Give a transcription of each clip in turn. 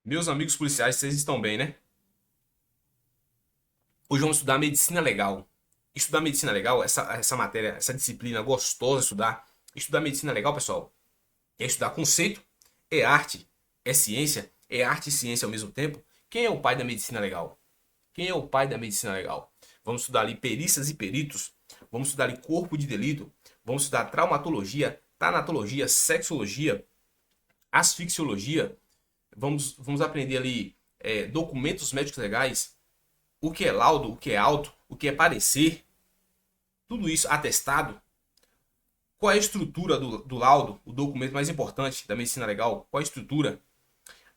Meus amigos policiais, vocês estão bem, né? Hoje vamos estudar medicina legal. Estudar medicina legal, essa matéria, essa disciplina gostosa de estudar. Estudar medicina legal, pessoal, é estudar conceito, é arte, é ciência, é arte e ciência ao mesmo tempo. Quem é o pai da medicina legal? Quem é o pai da medicina legal? Vamos estudar ali perícias e peritos, vamos estudar ali corpo de delito, vamos estudar traumatologia, tanatologia, sexologia, asfixiologia, vamos aprender ali documentos médicos legais, o que é laudo, o que é auto, o que é parecer, tudo isso atestado. Qual é a estrutura do laudo, o documento mais importante da medicina legal? Qual é a estrutura?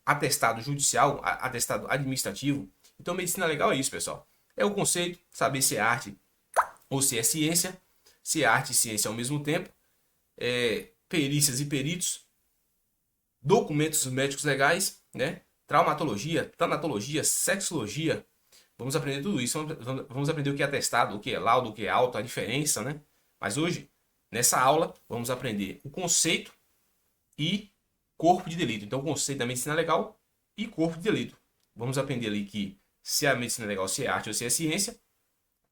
Atestado judicial, atestado administrativo. Então, medicina legal é isso, pessoal. É o conceito, saber se é arte ou se é ciência, se é arte e ciência ao mesmo tempo, perícias e peritos, documentos médicos legais, né? Traumatologia, tanatologia, sexologia. Vamos aprender tudo isso. Vamos aprender o que é atestado, o que é laudo, o que é auto, a diferença, né? Mas hoje, nessa aula, vamos aprender o conceito e corpo de delito. Então, o conceito da medicina legal e corpo de delito. Vamos aprender ali que se é a medicina legal, se é arte ou se é ciência.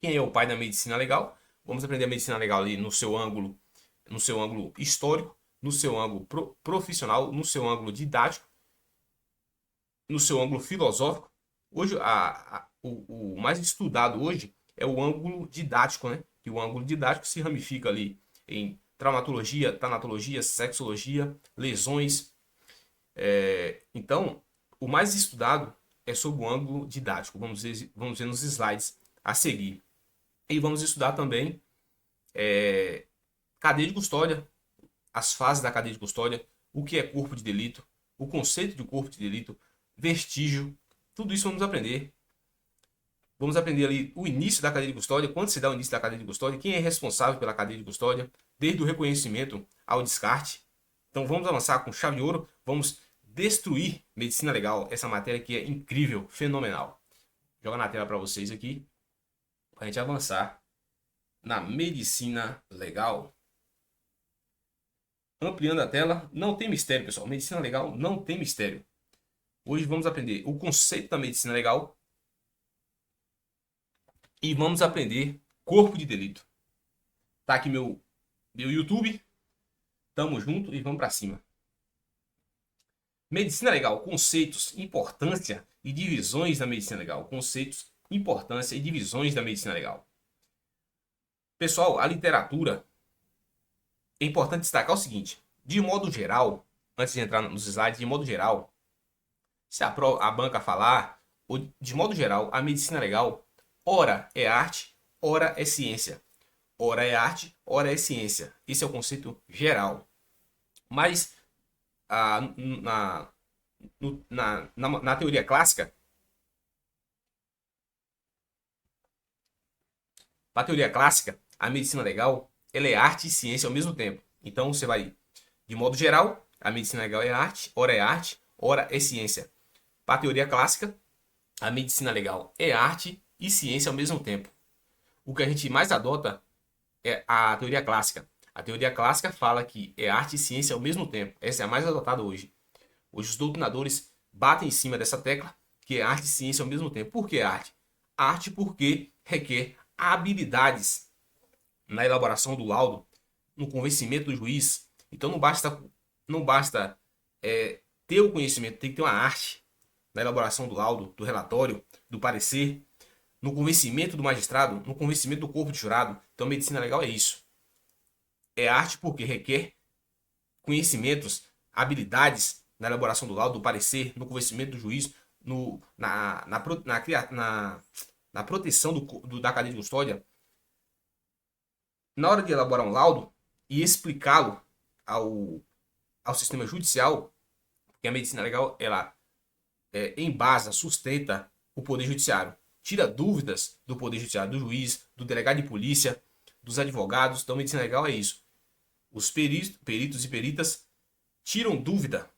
Quem é o pai da medicina legal? Vamos aprender a medicina legal ali no seu ângulo histórico, no seu ângulo profissional, no seu ângulo didático, no seu ângulo filosófico. Hoje, o mais estudado hoje é o ângulo didático, né? Que o ângulo didático se ramifica ali em traumatologia, tanatologia, sexologia, lesões. Então, o mais estudado é sobre o ângulo didático. Vamos ver nos slides a seguir. E vamos estudar também cadeia de custódia, as fases da cadeia de custódia, o que é corpo de delito, o conceito de corpo de delito, vestígio, tudo isso vamos aprender. Vamos aprender ali o início da cadeia de custódia, quando se dá o início da cadeia de custódia, quem é responsável pela cadeia de custódia, desde o reconhecimento ao descarte. Então vamos avançar com chave de ouro, vamos destruir medicina legal, essa matéria que é incrível, fenomenal. Vou jogar na tela para vocês aqui, para a gente avançar na medicina legal. Ampliando a tela, não tem mistério, pessoal. Medicina legal não tem mistério. Hoje vamos aprender o conceito da medicina legal e vamos aprender corpo de delito. Tá aqui meu YouTube. Tamo junto e vamos para cima. Medicina legal, conceitos, importância e divisões da medicina legal. Conceitos, importância e divisões da medicina legal. Pessoal, a literatura é importante destacar o seguinte: de modo geral, antes de entrar nos slides, de modo geral, se a banca falar, ou de modo geral, a medicina legal, ora é arte, ora é ciência. Ora é arte, ora é ciência. Esse é o conceito geral. Mas a, na, na teoria clássica, na teoria clássica, a medicina legal ela é arte e ciência ao mesmo tempo. Então você vai, de modo geral, a medicina legal é arte, ora é ciência. Para a teoria clássica, a medicina legal é arte e ciência ao mesmo tempo. O que a gente mais adota é a teoria clássica. A teoria clássica fala que é arte e ciência ao mesmo tempo. Essa é a mais adotada hoje. Hoje os doutrinadores batem em cima dessa tecla, que é arte e ciência ao mesmo tempo. Por que arte? Arte porque requer habilidades na elaboração do laudo, no convencimento do juiz. Então não basta ter o conhecimento, tem que ter uma arte na elaboração do laudo, do relatório, do parecer, no convencimento do magistrado, no convencimento do corpo de jurado. Então, medicina legal é isso. É arte porque requer conhecimentos, habilidades na elaboração do laudo, do parecer, no convencimento do juiz, no, na proteção da cadeia de custódia. Na hora de elaborar um laudo e explicá-lo ao sistema judicial, porque a medicina legal ela embasa, sustenta o poder judiciário, tira dúvidas do poder judiciário, do juiz, do delegado de polícia, dos advogados. Então, medicina legal é isso. Os peritos e peritas tiram dúvida,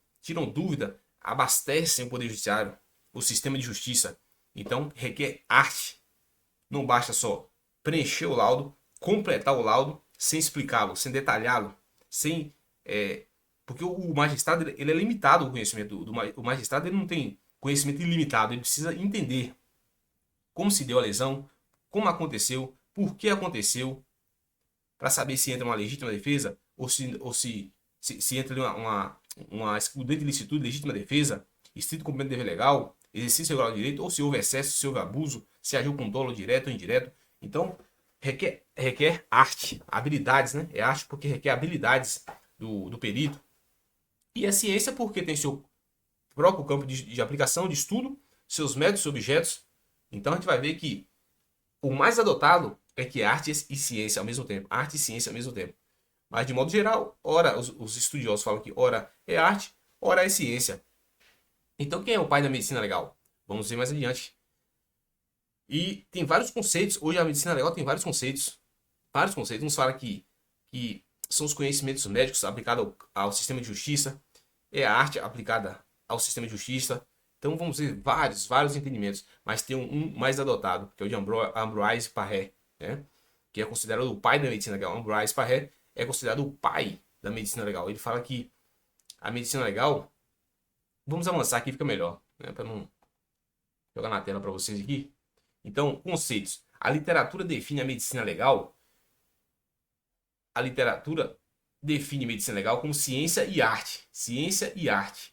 abastecem o poder judiciário, o sistema de justiça. Então, requer arte. Não basta só preencher o laudo, completar o laudo, sem explicá-lo, sem detalhá-lo, sem porque o magistrado ele é limitado o conhecimento o magistrado ele não tem conhecimento ilimitado, ele precisa entender como se deu a lesão, como aconteceu, por que aconteceu, para saber se entra uma legítima defesa ou se entra uma excludente de licitude, legítima defesa, estrito cumprimento de dever legal, exercício regular de direito, ou se houve excesso, se houve abuso, se agiu com dolo direto ou indireto. Então, requer arte, habilidades, né? É arte porque requer habilidades do perito. E é ciência porque tem seu próprio campo de aplicação, de estudo, seus métodos e objetos. Então a gente vai ver que o mais adotado é que é arte e ciência ao mesmo tempo. Arte e ciência ao mesmo tempo. Mas de modo geral, ora os estudiosos falam que ora é arte, ora é ciência. Então quem é o pai da medicina legal? Vamos ver mais adiante. E tem vários conceitos. Hoje a medicina legal tem vários conceitos. Vários conceitos. Uns falam que são os conhecimentos médicos aplicados ao sistema de justiça. É a arte aplicada ao sistema de justiça. Então vamos ver vários entendimentos. Mas tem um mais adotado, que é o de Ambroise Paré, né? Que é considerado o pai da medicina legal. Ambroise Paré é considerado o pai da medicina legal. Ele fala que a medicina legal... Vamos avançar aqui, fica melhor, né? Para não jogar na tela para vocês aqui. Então, conceitos. A literatura define a medicina legal. A literatura define medicina legal como ciência e arte. Ciência e arte.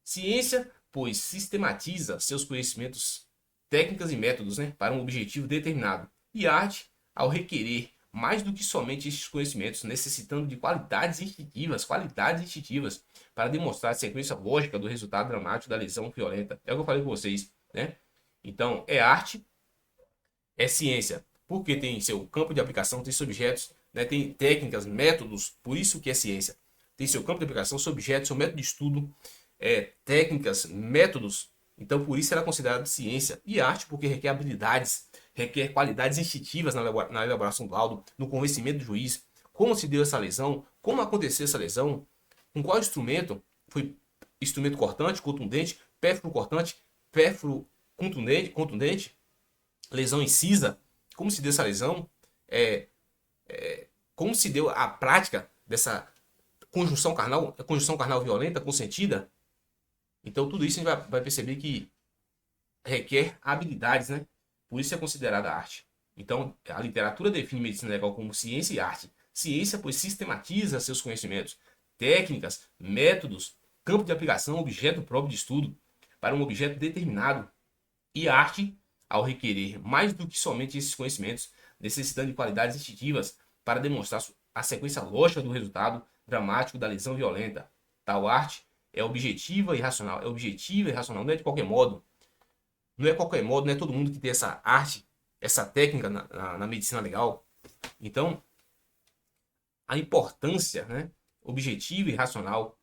Ciência, pois sistematiza seus conhecimentos, técnicas e métodos, né, para um objetivo determinado. E arte, ao requerer mais do que somente estes conhecimentos, necessitando de qualidades instintivas, para demonstrar a sequência lógica do resultado dramático da lesão violenta. É o que eu falei com vocês, né? Então, é arte, é ciência, porque tem seu campo de aplicação, tem seus objetos, né? Tem técnicas, métodos, por isso que é ciência. Tem seu campo de aplicação, seu objeto, seu método de estudo, técnicas, métodos. Então, por isso ela é considerada ciência. E arte, porque requer habilidades, requer qualidades instintivas na elaboração do laudo, no convencimento do juiz, como se deu essa lesão, como aconteceu essa lesão, com qual instrumento, foi instrumento cortante, contundente, pérfuro cortante, pérfuro contundente, lesão incisa, como se deu essa lesão, como se deu a prática dessa conjunção carnal violenta, consentida. Então tudo isso a gente vai perceber que requer habilidades, né? Por isso é considerada arte. Então a literatura define medicina legal como ciência e arte. Ciência, pois sistematiza seus conhecimentos, técnicas, métodos, campo de aplicação, objeto próprio de estudo para um objeto determinado. E arte, ao requerer mais do que somente esses conhecimentos, necessitando de qualidades instintivas para demonstrar a sequência lógica do resultado dramático da lesão violenta. Tal arte é objetiva e racional. É objetiva e racional, não é de qualquer modo. Não é qualquer modo, não é todo mundo que tem essa arte, essa técnica na medicina legal. Então, a importância, né, objetiva e racional,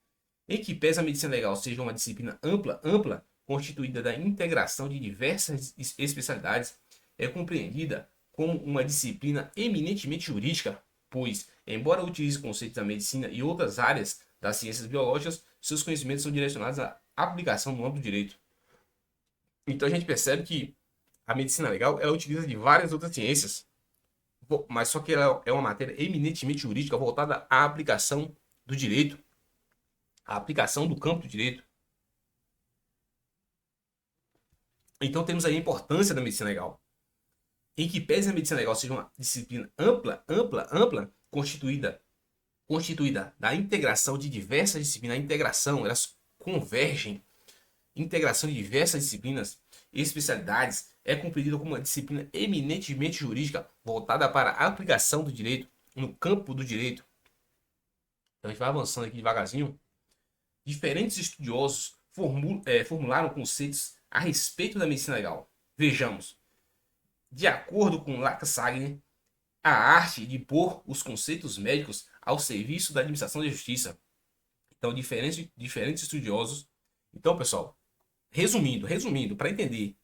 em que pese a medicina legal seja uma disciplina ampla, constituída da integração de diversas especialidades, é compreendida como uma disciplina eminentemente jurídica, pois, embora utilize conceitos da medicina e outras áreas das ciências biológicas, seus conhecimentos são direcionados à aplicação no âmbito do direito. Então a gente percebe que a medicina legal ela utiliza de várias outras ciências, mas só que ela é uma matéria eminentemente jurídica voltada à aplicação do direito, à aplicação do campo do direito. Então temos aí a importância da medicina legal. Em que pese a medicina legal seja uma disciplina ampla, constituída da integração de diversas disciplinas, a integração, elas convergem, integração de diversas disciplinas e especialidades, é compreendida como uma disciplina eminentemente jurídica voltada para a aplicação do direito no campo do direito. Então a gente vai avançando aqui devagarzinho. Diferentes estudiosos formularam conceitos a respeito da medicina legal. Vejamos. De acordo com Lacassagner, a arte de pôr os conceitos médicos ao serviço da administração da justiça. Então, diferentes estudiosos. Então, pessoal, resumindo, para entender,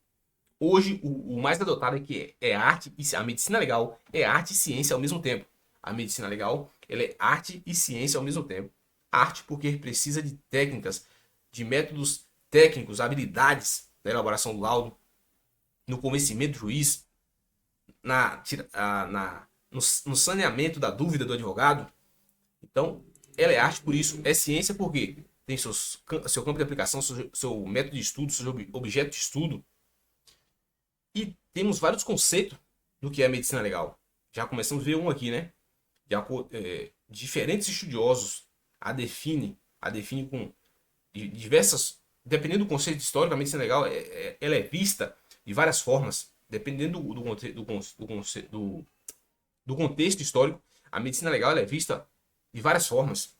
hoje o mais adotado é que é arte e a medicina legal é arte e ciência ao mesmo tempo. A medicina legal ela é arte e ciência ao mesmo tempo. Arte porque precisa de técnicas, de métodos técnicos, habilidades na elaboração do laudo, no convencimento do juiz, no saneamento da dúvida do advogado. Então, ela é arte por isso, é ciência porque tem seu campo de aplicação, seu método de estudo, seu objeto de estudo. E temos vários conceitos do que é a medicina legal. Já começamos a ver um aqui, né? Diferentes estudiosos a define com diversas. Dependendo do conceito histórico, a medicina legal ela é vista de várias formas. Dependendo do contexto histórico, a medicina legal ela é vista de várias formas.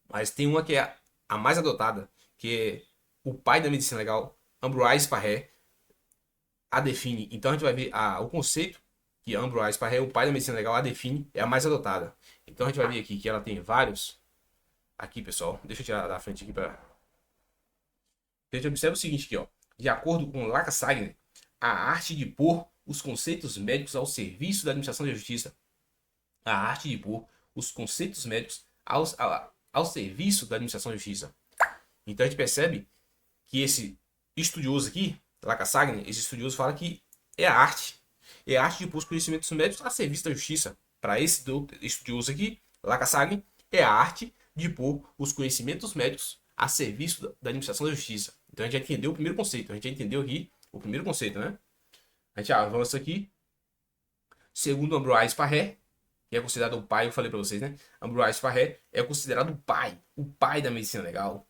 Mas tem uma que é a mais adotada, que é o pai da medicina legal, Ambroise Paré, a define. Então a gente vai ver o conceito que Ambroise Paré, o pai da medicina legal, a define, é a mais adotada. Então a gente vai ver aqui que ela tem vários. Aqui, pessoal, deixa eu tirar da frente aqui para. A gente observa o seguinte aqui, ó. De acordo com Laca Sagner, a arte de pôr os conceitos médicos ao serviço da administração da justiça. A arte de pôr os conceitos médicos ao serviço da administração da justiça. Então a gente percebe que esse estudioso aqui, Laca Sagner, esse estudioso fala que é a arte. É a arte de pôr os conhecimentos médicos a serviço da justiça. Para esse estudioso aqui, Laca Sagner, é a arte de pôr os conhecimentos médicos a serviço da administração da justiça. Então a gente já entendeu o primeiro conceito. A gente já entendeu aqui o primeiro conceito, né? A gente avança aqui. Segundo Ambroise Paré, que é considerado o pai, eu falei para vocês, né? Ambroise Paré é considerado o pai da medicina legal.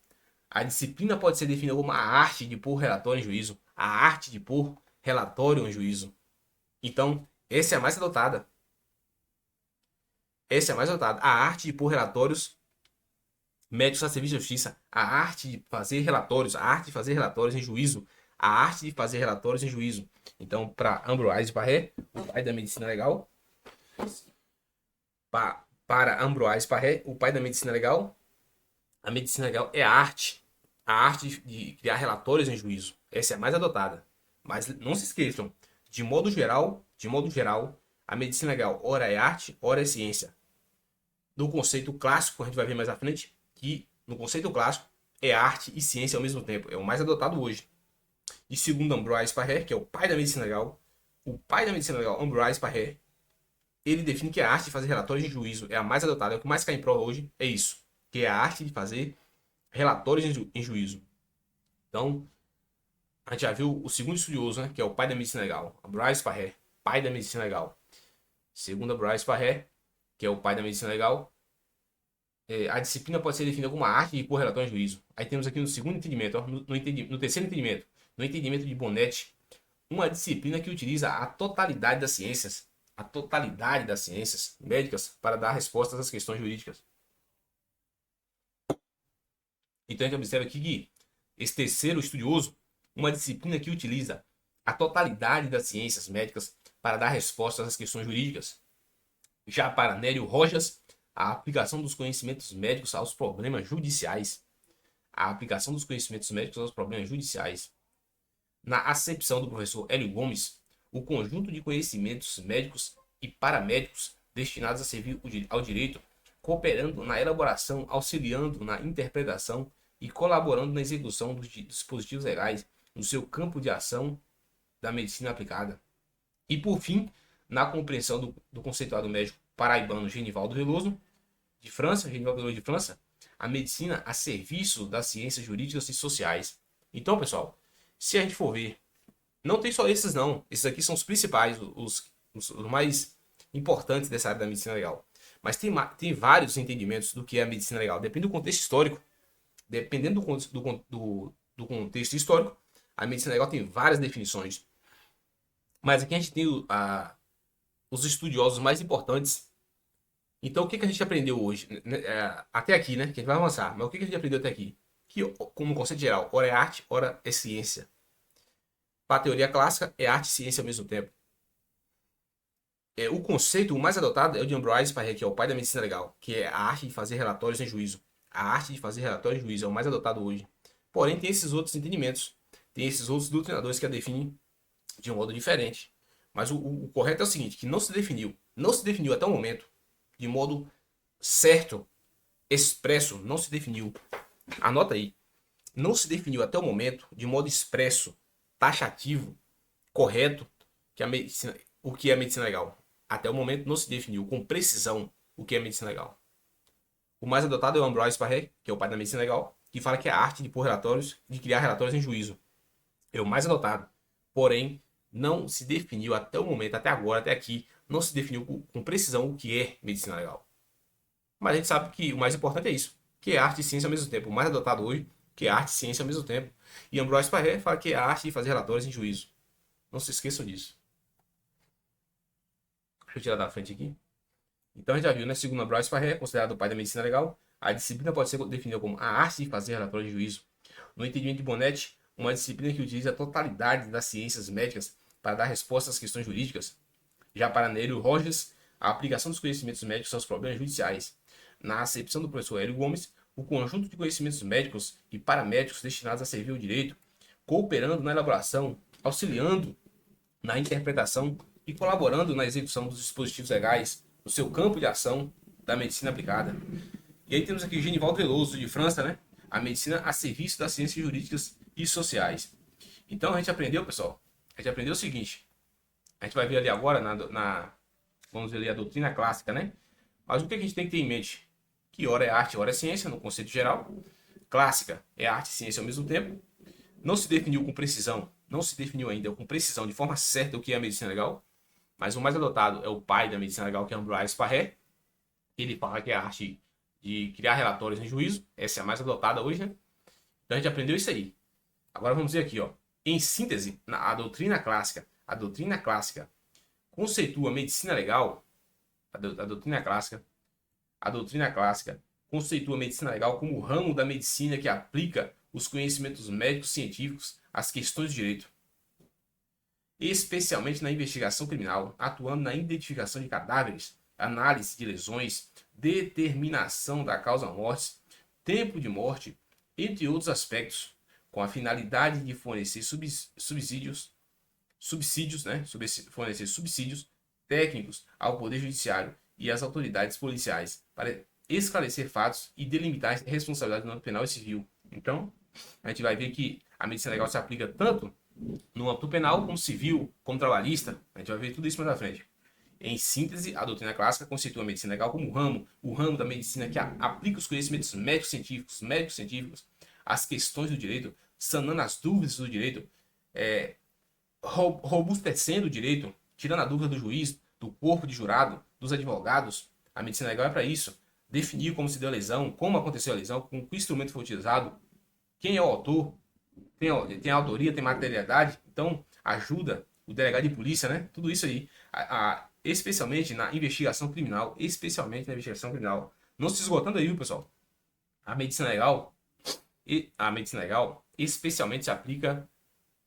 A disciplina pode ser definida como a arte de pôr relatório em juízo. A arte de pôr relatório em juízo. Então, essa é a mais adotada. Essa é a mais adotada. A arte de pôr relatórios médicos a serviço da justiça. A arte de fazer relatórios. A arte de fazer relatórios em juízo. A arte de fazer relatórios em juízo. Então, para Ambroise Paré, o pai da medicina legal. Para Ambroise Paré, o pai da medicina legal, a medicina legal é a arte. A arte de criar relatórios em juízo. Essa é a mais adotada. Mas não se esqueçam, de modo geral, a medicina legal, ora é arte, ora é ciência. No conceito clássico, a gente vai ver mais à frente, que no conceito clássico é arte e ciência ao mesmo tempo. É o mais adotado hoje. E segundo Ambroise Paré, que é o pai da medicina legal, o pai da medicina legal, Ambroise Paré, ele define que a arte de fazer relatórios de juízo é a mais adotada. É o que mais cai em prova hoje, é isso. Que é a arte de fazer relatórios em juízo. Então, a gente já viu o segundo estudioso, né, que é o pai da medicina legal, Ambroise Paré, pai da medicina legal. Segundo Ambroise Paré, que é o pai da medicina legal, a disciplina pode ser definida como a arte de pôr relatório em juízo. Aí temos aqui no segundo entendimento, ó, no terceiro entendimento, no entendimento de Bonetti, uma disciplina que utiliza a totalidade das ciências médicas para dar respostas às questões jurídicas. Então a gente observa aqui que esse terceiro estudioso, uma disciplina que utiliza a totalidade das ciências médicas para dar respostas às questões jurídicas. Já para Nélio Rojas, a aplicação dos conhecimentos médicos aos problemas judiciais. A aplicação dos conhecimentos médicos aos problemas judiciais. Na acepção do professor Hélio Gomes, o conjunto de conhecimentos médicos e paramédicos destinados a servir ao direito, cooperando na elaboração, auxiliando na interpretação e colaborando na execução dos dispositivos legais no seu campo de ação da medicina aplicada. E, por fim, na compreensão do conceituado médico paraibano Genivaldo Veloso, de França, a medicina a serviço das ciências jurídicas e sociais. Então, pessoal, se a gente for ver, não tem só esses não. Esses aqui são os principais, os mais importantes dessa área da medicina legal. Mas tem vários entendimentos do que é a medicina legal. Depende do contexto histórico. Dependendo do contexto histórico, a medicina legal tem várias definições. Mas aqui a gente tem os estudiosos mais importantes. Então, o que a gente aprendeu hoje? Até aqui, né? Que a gente vai avançar. Mas o que a gente aprendeu até aqui? Que, como conceito geral, ora é arte, ora é ciência. Para a teoria clássica, é arte e ciência ao mesmo tempo. O conceito mais adotado é o de Ambroise Paré, que é o pai da medicina legal, que é a arte de fazer relatórios em juízo. A arte de fazer relatórios em juízo é o mais adotado hoje. Porém, tem esses outros entendimentos. Tem esses outros doutrinadores que a definem de um modo diferente. Mas o correto é o seguinte, que não se definiu até o momento, de modo certo, expresso, não se definiu. Anota aí. Não se definiu até o momento, de modo expresso, taxativo, correto, o que é medicina legal. Até o momento não se definiu com precisão o que é medicina legal. O mais adotado é o Ambroise Paré, que é o pai da medicina legal. que fala que é a arte de pôr relatórios, de criar relatórios em juízo. É o mais adotado. Porém, não se definiu até o momento, até agora, até aqui, não se definiu com precisão o que é medicina legal. Mas a gente sabe que o mais importante é isso, que é arte e ciência ao mesmo tempo. O mais adotado hoje, que é arte e ciência ao mesmo tempo. E Ambroise Paré fala que é a arte de fazer relatórios em juízo. Não se esqueçam disso. Deixa eu tirar da frente aqui. Então a gente já viu, né? Segundo Ambroise Paré, considerado o pai da medicina legal, a disciplina pode ser definida como a arte de fazer relatórios de juízo. No entendimento de Bonetti, uma disciplina que utiliza a totalidade das ciências médicas para dar respostas às questões jurídicas. Já para Nélio Rogers, a aplicação dos conhecimentos médicos aos problemas judiciais. Na acepção do professor Hélio Gomes, o conjunto de conhecimentos médicos e paramédicos destinados a servir ao direito, cooperando na elaboração, auxiliando na interpretação e colaborando na execução dos dispositivos legais no seu campo de ação da medicina aplicada. E aí temos aqui Genivaldo Veloso, de França, né? A medicina a serviço das ciências jurídicas e sociais. Então a gente aprendeu, pessoal, a gente aprendeu o seguinte. A gente vai ver ali agora, vamos ver ali a doutrina clássica, né? Mas o que a gente tem que ter em mente? Que ora é arte, ora é ciência, no conceito geral. Clássica é arte e ciência ao mesmo tempo. Não se definiu com precisão, não se definiu ainda com precisão, de forma certa, o que é a medicina legal. Mas o mais adotado é o pai da medicina legal, que é Ambroise Paré. Ele fala que é a arte de criar relatórios em juízo. Essa é a mais adotada hoje, né? Então a gente aprendeu isso aí. Agora vamos ver aqui, ó. Em síntese, a doutrina clássica conceitua a medicina legal, a doutrina clássica conceitua a medicina legal como o ramo da medicina que aplica os conhecimentos médicos científicos às questões de direito, especialmente na investigação criminal, atuando na identificação de cadáveres, análise de lesões, determinação da causa-morte, tempo de morte, entre outros aspectos, com a finalidade de fornecer subsídios, né? Fornecer subsídios técnicos ao Poder Judiciário e às autoridades policiais para esclarecer fatos e delimitar responsabilidades no âmbito penal e civil. Então, a gente vai ver que a medicina legal se aplica tanto no âmbito penal, como civil, como trabalhista. A gente vai ver tudo isso mais à frente. Em síntese, a doutrina clássica conceitua a medicina legal como o ramo da medicina que aplica os conhecimentos médicos-científicos às questões do direito, sanando as dúvidas do direito, robustecendo o direito, tirando a dúvida do juiz, do corpo de jurado, dos advogados. A medicina legal é para isso. Definir como se deu a lesão, como aconteceu a lesão, com que instrumento foi utilizado, quem é o autor, tem autoria, tem materialidade. Então, ajuda o delegado de polícia, né? Tudo isso aí. Especialmente na investigação criminal. Não se esgotando aí, viu, pessoal? A medicina legal especialmente se aplica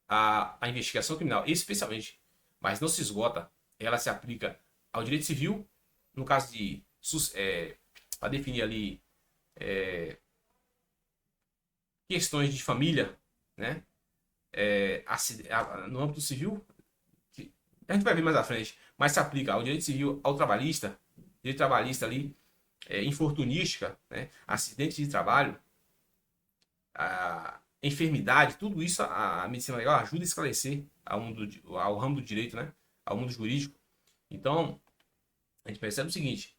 à investigação criminal, especialmente, mas não se esgota. Ela se aplica ao direito civil, no caso de para definir ali questões de família, né? No âmbito civil, a gente vai ver mais à frente, mas se aplica ao direito civil, ao trabalhista, direito trabalhista ali, infortunística, né? Acidente de trabalho, a enfermidade, tudo isso a medicina legal ajuda a esclarecer ao ramo do direito, né? Ao mundo jurídico. Então, a gente percebe o seguinte,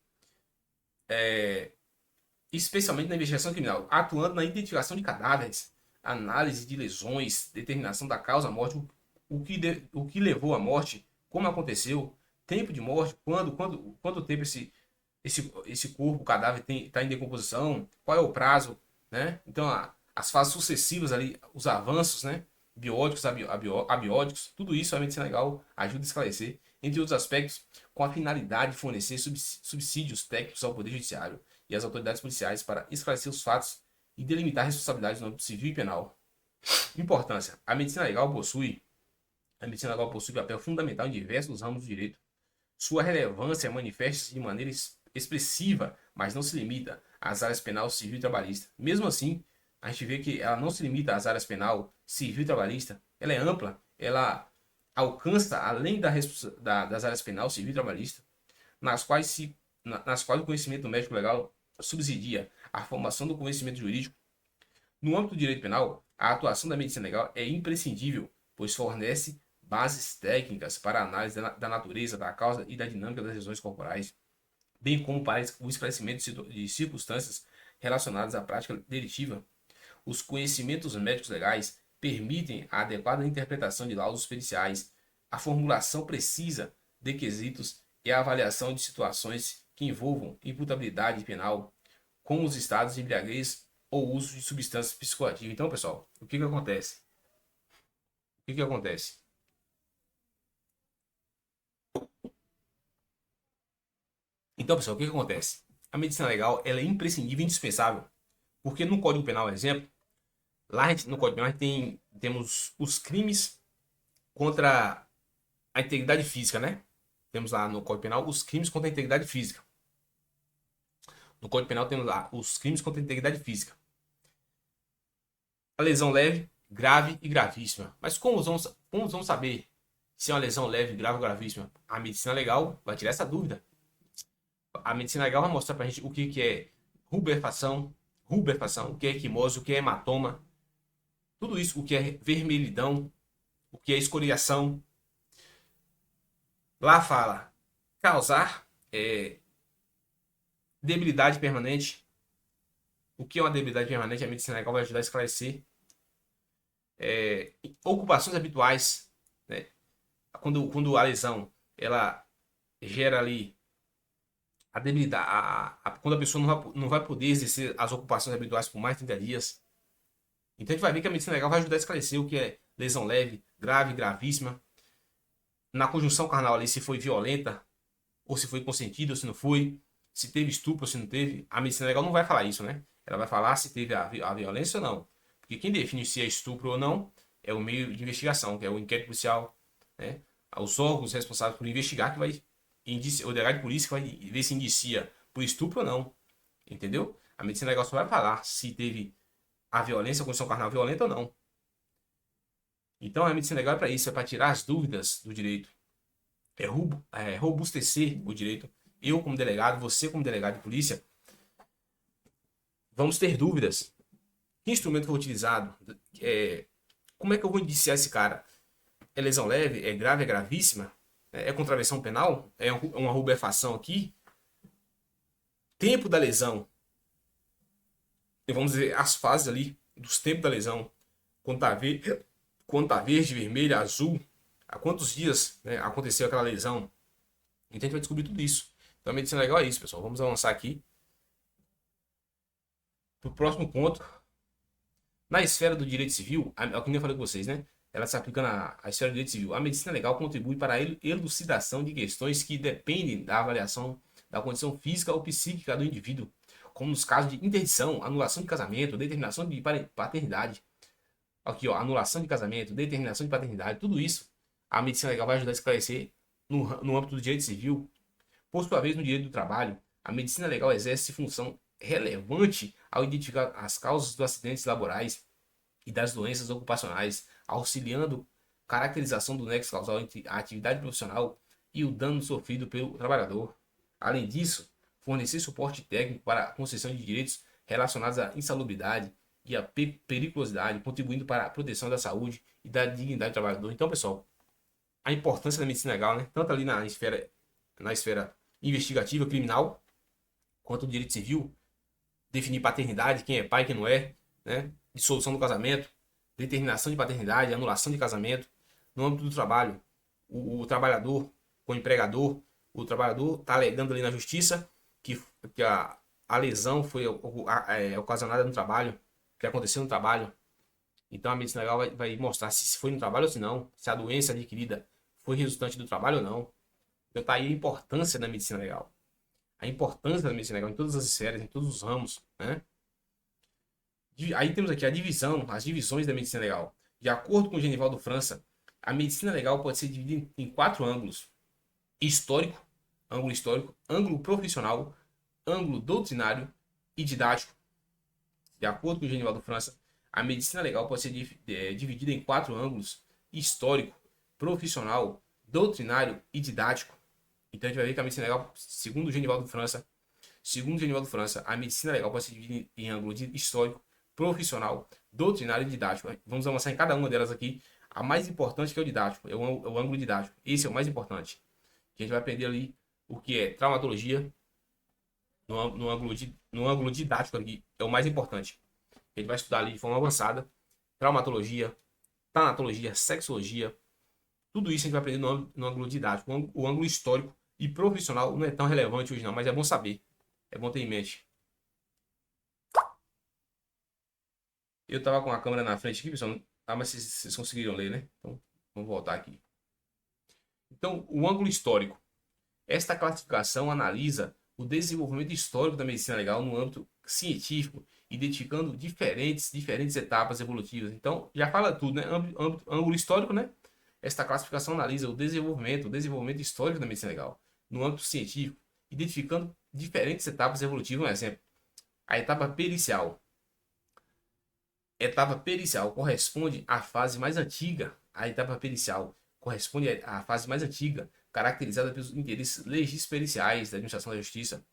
especialmente na investigação criminal, atuando na identificação de cadáveres, análise de lesões, determinação da causa-morte, o que levou à morte, como aconteceu, tempo de morte, quanto tempo esse corpo, o cadáver está em decomposição, qual é o prazo, né? Então, as fases sucessivas ali, os avanços, né? Bióticos, abióticos, tudo isso a medicina legal ajuda a esclarecer, entre outros aspectos, com a finalidade de fornecer subsídios técnicos ao Poder Judiciário e às autoridades policiais para esclarecer os fatos e delimitar responsabilidades no âmbito civil e penal. Importância. A medicina legal possui papel fundamental em diversos ramos do direito. Sua relevância manifesta-se de maneira expressiva, mas não se limita às áreas penal, civil e trabalhista. Mesmo assim, a gente vê que ela não se limita às áreas penal, civil e trabalhista. Ela é ampla, ela alcança além das áreas penal, civil e trabalhista, nas quais o conhecimento médico legal subsidia a formação do conhecimento jurídico. No âmbito do direito penal, a atuação da medicina legal é imprescindível, pois fornece bases técnicas para a análise da natureza, da causa e da dinâmica das lesões corporais, bem como para o esclarecimento de circunstâncias relacionadas à prática delitiva. Os conhecimentos médicos legais permitem a adequada interpretação de laudos periciais, a formulação precisa de quesitos e a avaliação de situações que envolvam imputabilidade penal, como os estados de embriaguez ou uso de substâncias psicoativas. Então, pessoal, o que acontece? O que acontece? Então, pessoal, o que acontece? A medicina legal ela é imprescindível e indispensável. Porque no Código Penal, exemplo, lá no Código Penal temos os crimes contra a integridade física, né? Temos lá no Código Penal os crimes contra a integridade física. No Código Penal temos lá os crimes contra a integridade física. A lesão leve, grave e gravíssima. Mas como vamos saber se é uma lesão leve, grave ou gravíssima? A medicina legal vai tirar essa dúvida. A medicina legal vai mostrar pra gente o que é rubefação, o que é equimose, o que é hematoma, tudo isso, o que é vermelhidão, o que é escoriação. Lá fala causar debilidade permanente. O que é uma debilidade permanente? A medicina legal vai ajudar a esclarecer. Ocupações habituais, né? Quando a lesão ela gera ali a debilidade, quando a pessoa não vai poder exercer as ocupações habituais por mais de 30 dias. Então a gente vai ver que a medicina legal vai ajudar a esclarecer o que é lesão leve, grave, gravíssima. Na conjunção carnal ali, se foi violenta, ou se foi consentida, ou se não foi, se teve estupro ou se não teve. A medicina legal não vai falar isso, né? Ela vai falar se teve a violência ou não. Porque quem define se é estupro ou não é o meio de investigação, que é o inquérito policial, né? Os órgãos responsáveis por investigar que vai o delegado de polícia que vai ver se indicia por estupro ou não. Entendeu? A medicina legal só vai falar se teve a violência, a condição carnal violenta ou não. Então a medicina legal é para isso, é para tirar as dúvidas do direito. Robustecer o direito. Eu como delegado, você como delegado de polícia, vamos ter dúvidas. Que instrumento foi utilizado? Como é que eu vou indiciar esse cara? É lesão leve? É grave? É gravíssima? É contravenção penal? É uma rubefação aqui? Tempo da lesão. E vamos dizer as fases ali dos tempos da lesão. Quando tá verde, vermelho, azul. Há quantos dias, né, aconteceu aquela lesão? Então a gente vai descobrir tudo isso. Então a medicina legal é isso, pessoal. Vamos avançar aqui para o próximo ponto. Na esfera do direito civil, é o que eu falei com vocês, né? Ela se aplica na esfera do direito civil. A medicina legal contribui para a elucidação de questões que dependem da avaliação da condição física ou psíquica do indivíduo, como nos casos de interdição, anulação de casamento, determinação de paternidade. Aqui, ó, anulação de casamento, determinação de paternidade, tudo isso a medicina legal vai ajudar a esclarecer no âmbito do direito civil. Por sua vez, no direito do trabalho, a medicina legal exerce função relevante ao identificar as causas dos acidentes laborais e das doenças ocupacionais, auxiliando caracterização do nexo causal entre a atividade profissional e o dano sofrido pelo trabalhador. Além disso, fornecer suporte técnico para a concessão de direitos relacionados à insalubridade e à periculosidade, contribuindo para a proteção da saúde e da dignidade do trabalhador. Então, pessoal, a importância da medicina legal, né? Tanto ali na esfera investigativa, criminal, quanto no direito civil, definir paternidade, quem é pai, quem não é, né? Dissolução do casamento, determinação de paternidade, anulação de casamento. No âmbito do trabalho, o trabalhador com o empregador, o trabalhador está alegando ali na justiça que a lesão foi ocasionada no trabalho, que aconteceu no trabalho. Então a medicina legal vai mostrar se foi no trabalho ou se não, se a doença adquirida foi resultante do trabalho ou não. Então tá aí a importância da medicina legal. A importância da medicina legal em todas as esferas, em todos os ramos, né? Aí temos aqui as divisões da medicina legal. De acordo com o Genivaldo França, a medicina legal pode ser dividida em 4 ângulos: histórico, ângulo profissional, ângulo doutrinário e didático. De acordo com o Genivaldo França, a medicina legal pode ser dividida em 4 ângulos: histórico, profissional, doutrinário e didático. Então a gente vai ver que a medicina legal, segundo o Genivaldo França, a medicina legal pode ser dividida em ângulo histórico, profissional, doutrinário e didático. Vamos avançar em cada uma delas aqui. A mais importante que é o didático, é o ângulo didático. Esse é o mais importante. Que a gente vai aprender ali o que é traumatologia no ângulo didático aqui, é o mais importante. A gente vai estudar ali de forma avançada. Traumatologia, tanatologia, sexologia. Tudo isso a gente vai aprender no ângulo didático. O ângulo histórico e profissional não é tão relevante hoje não, mas é bom saber. É bom ter em mente. Eu tava com a câmera na frente aqui, pessoal. Ah, mas vocês conseguiram ler, né? Então, vamos voltar aqui. Então, o ângulo histórico. Esta classificação analisa o desenvolvimento histórico da medicina legal no âmbito científico, identificando diferentes etapas evolutivas. Então, já fala tudo, né? Ângulo histórico, né? Esta classificação analisa o desenvolvimento histórico da medicina legal no âmbito científico, identificando diferentes etapas evolutivas. Um exemplo, a etapa pericial. Etapa pericial corresponde à fase mais antiga. A etapa pericial corresponde à fase mais antiga, caracterizada pelos interesses legispericiais da administração da justiça.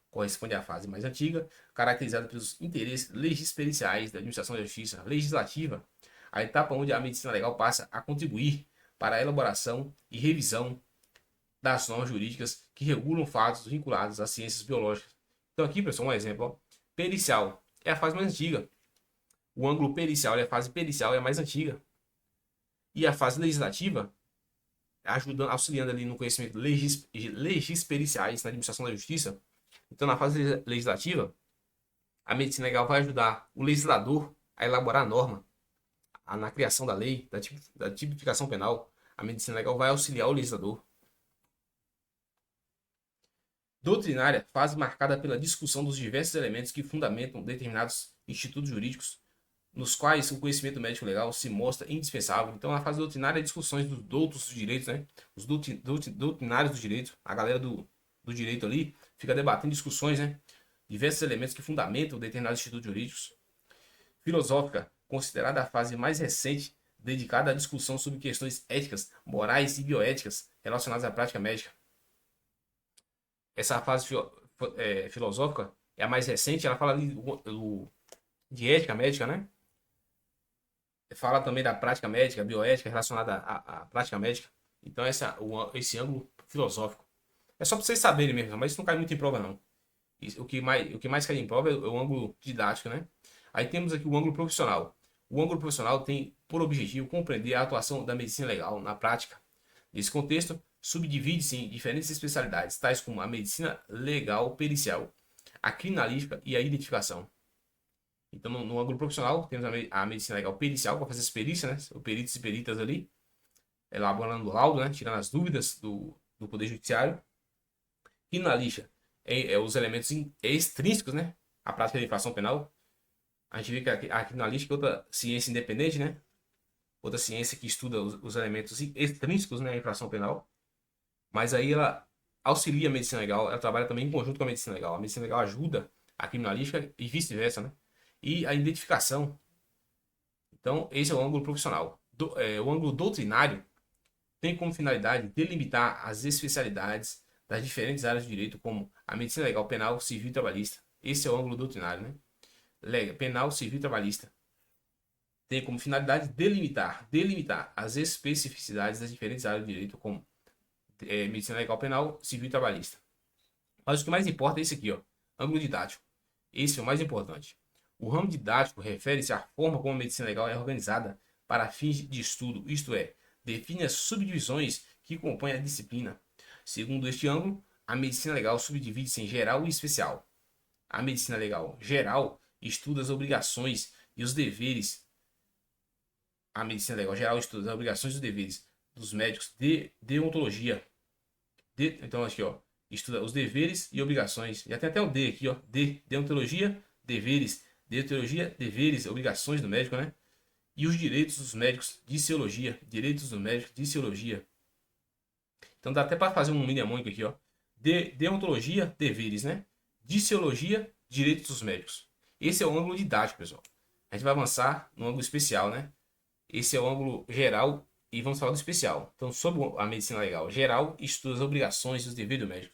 Corresponde à fase mais antiga, caracterizada pelos interesses legispericiais da administração da justiça legislativa. A etapa onde a medicina legal passa a contribuir para a elaboração e revisão das normas jurídicas que regulam fatos vinculados às ciências biológicas. Então aqui, pessoal, um exemplo. Ó. Pericial é a fase mais antiga. O ângulo pericial, a fase pericial é a mais antiga. E a fase legislativa, ajudando, auxiliando ali no conhecimento legispericiais na administração da justiça. Então, na fase legislativa, a medicina legal vai ajudar o legislador a elaborar a norma, na criação da lei, da tipificação penal. A medicina legal vai auxiliar o legislador. Doutrinária, fase marcada pela discussão dos diversos elementos que fundamentam determinados institutos jurídicos, nos quais o conhecimento médico legal se mostra indispensável. Então, na fase doutrinária, discussões dos doutos dos direitos, né? Os doutrinários do direito, a galera do direito ali, fica debatendo discussões, né? Diversos elementos que fundamentam determinados institutos jurídicos. Filosófica, considerada a fase mais recente, dedicada à discussão sobre questões éticas, morais e bioéticas relacionadas à prática médica. Essa fase filosófica é a mais recente, ela fala ali de ética médica, né? Fala também da prática médica, bioética relacionada à prática médica. Então, esse ângulo filosófico. É só para vocês saberem mesmo, mas isso não cai muito em prova, não. O que mais cai em prova é o ângulo didático, né? Aí temos aqui o ângulo profissional. O ângulo profissional tem por objetivo compreender a atuação da medicina legal na prática. Nesse contexto, subdivide-se em diferentes especialidades, tais como a medicina legal pericial, a criminalística e a identificação. Então, no ângulo profissional, temos a medicina legal pericial, para fazer as perícias, né? Os peritos e peritas ali, elaborando o laudo, né? Tirando as dúvidas do Poder Judiciário. Criminalística é os elementos extrínsecos, né? A prática da infração penal. A gente vê que a criminalística é outra ciência independente, né? Outra ciência que estuda os elementos extrínsecos, né? A infração penal. Mas aí ela auxilia a medicina legal, ela trabalha também em conjunto com a medicina legal. A medicina legal ajuda a criminalística e vice-versa, né? E a identificação. Então, esse é o ângulo profissional. O ângulo doutrinário tem como finalidade delimitar as especialidades das diferentes áreas de direito, como a medicina legal, penal, civil e trabalhista. Esse é o ângulo doutrinário, né? Penal, civil e trabalhista. Tem como finalidade delimitar as especificidades das diferentes áreas de direito, como medicina legal, penal, civil e trabalhista. Mas o que mais importa é esse aqui, ó, ângulo didático. Esse é o mais importante. O ramo didático refere-se à forma como a medicina legal é organizada para fins de estudo, isto é, define as subdivisões que compõem a disciplina. Segundo este ângulo, a medicina legal subdivide-se em geral e especial. A medicina legal geral estuda as obrigações e os deveres. A medicina legal geral estuda as obrigações e os deveres dos médicos de deontologia. Então, aqui, ó, estuda os deveres e obrigações. Já tem até o D aqui, ó, deontologia, deveres. Deontologia, deveres, obrigações do médico, né? E os direitos dos médicos, direito dos médicos, diciologia. Então dá até para fazer um mnemônico aqui, ó. Deontologia, deveres, né? Diciologia, direitos dos médicos. Esse é o ângulo didático, pessoal. A gente vai avançar no ângulo especial, né? Esse é o ângulo geral e vamos falar do especial. Então, sobre a medicina legal geral, estuda as obrigações e os deveres do médico.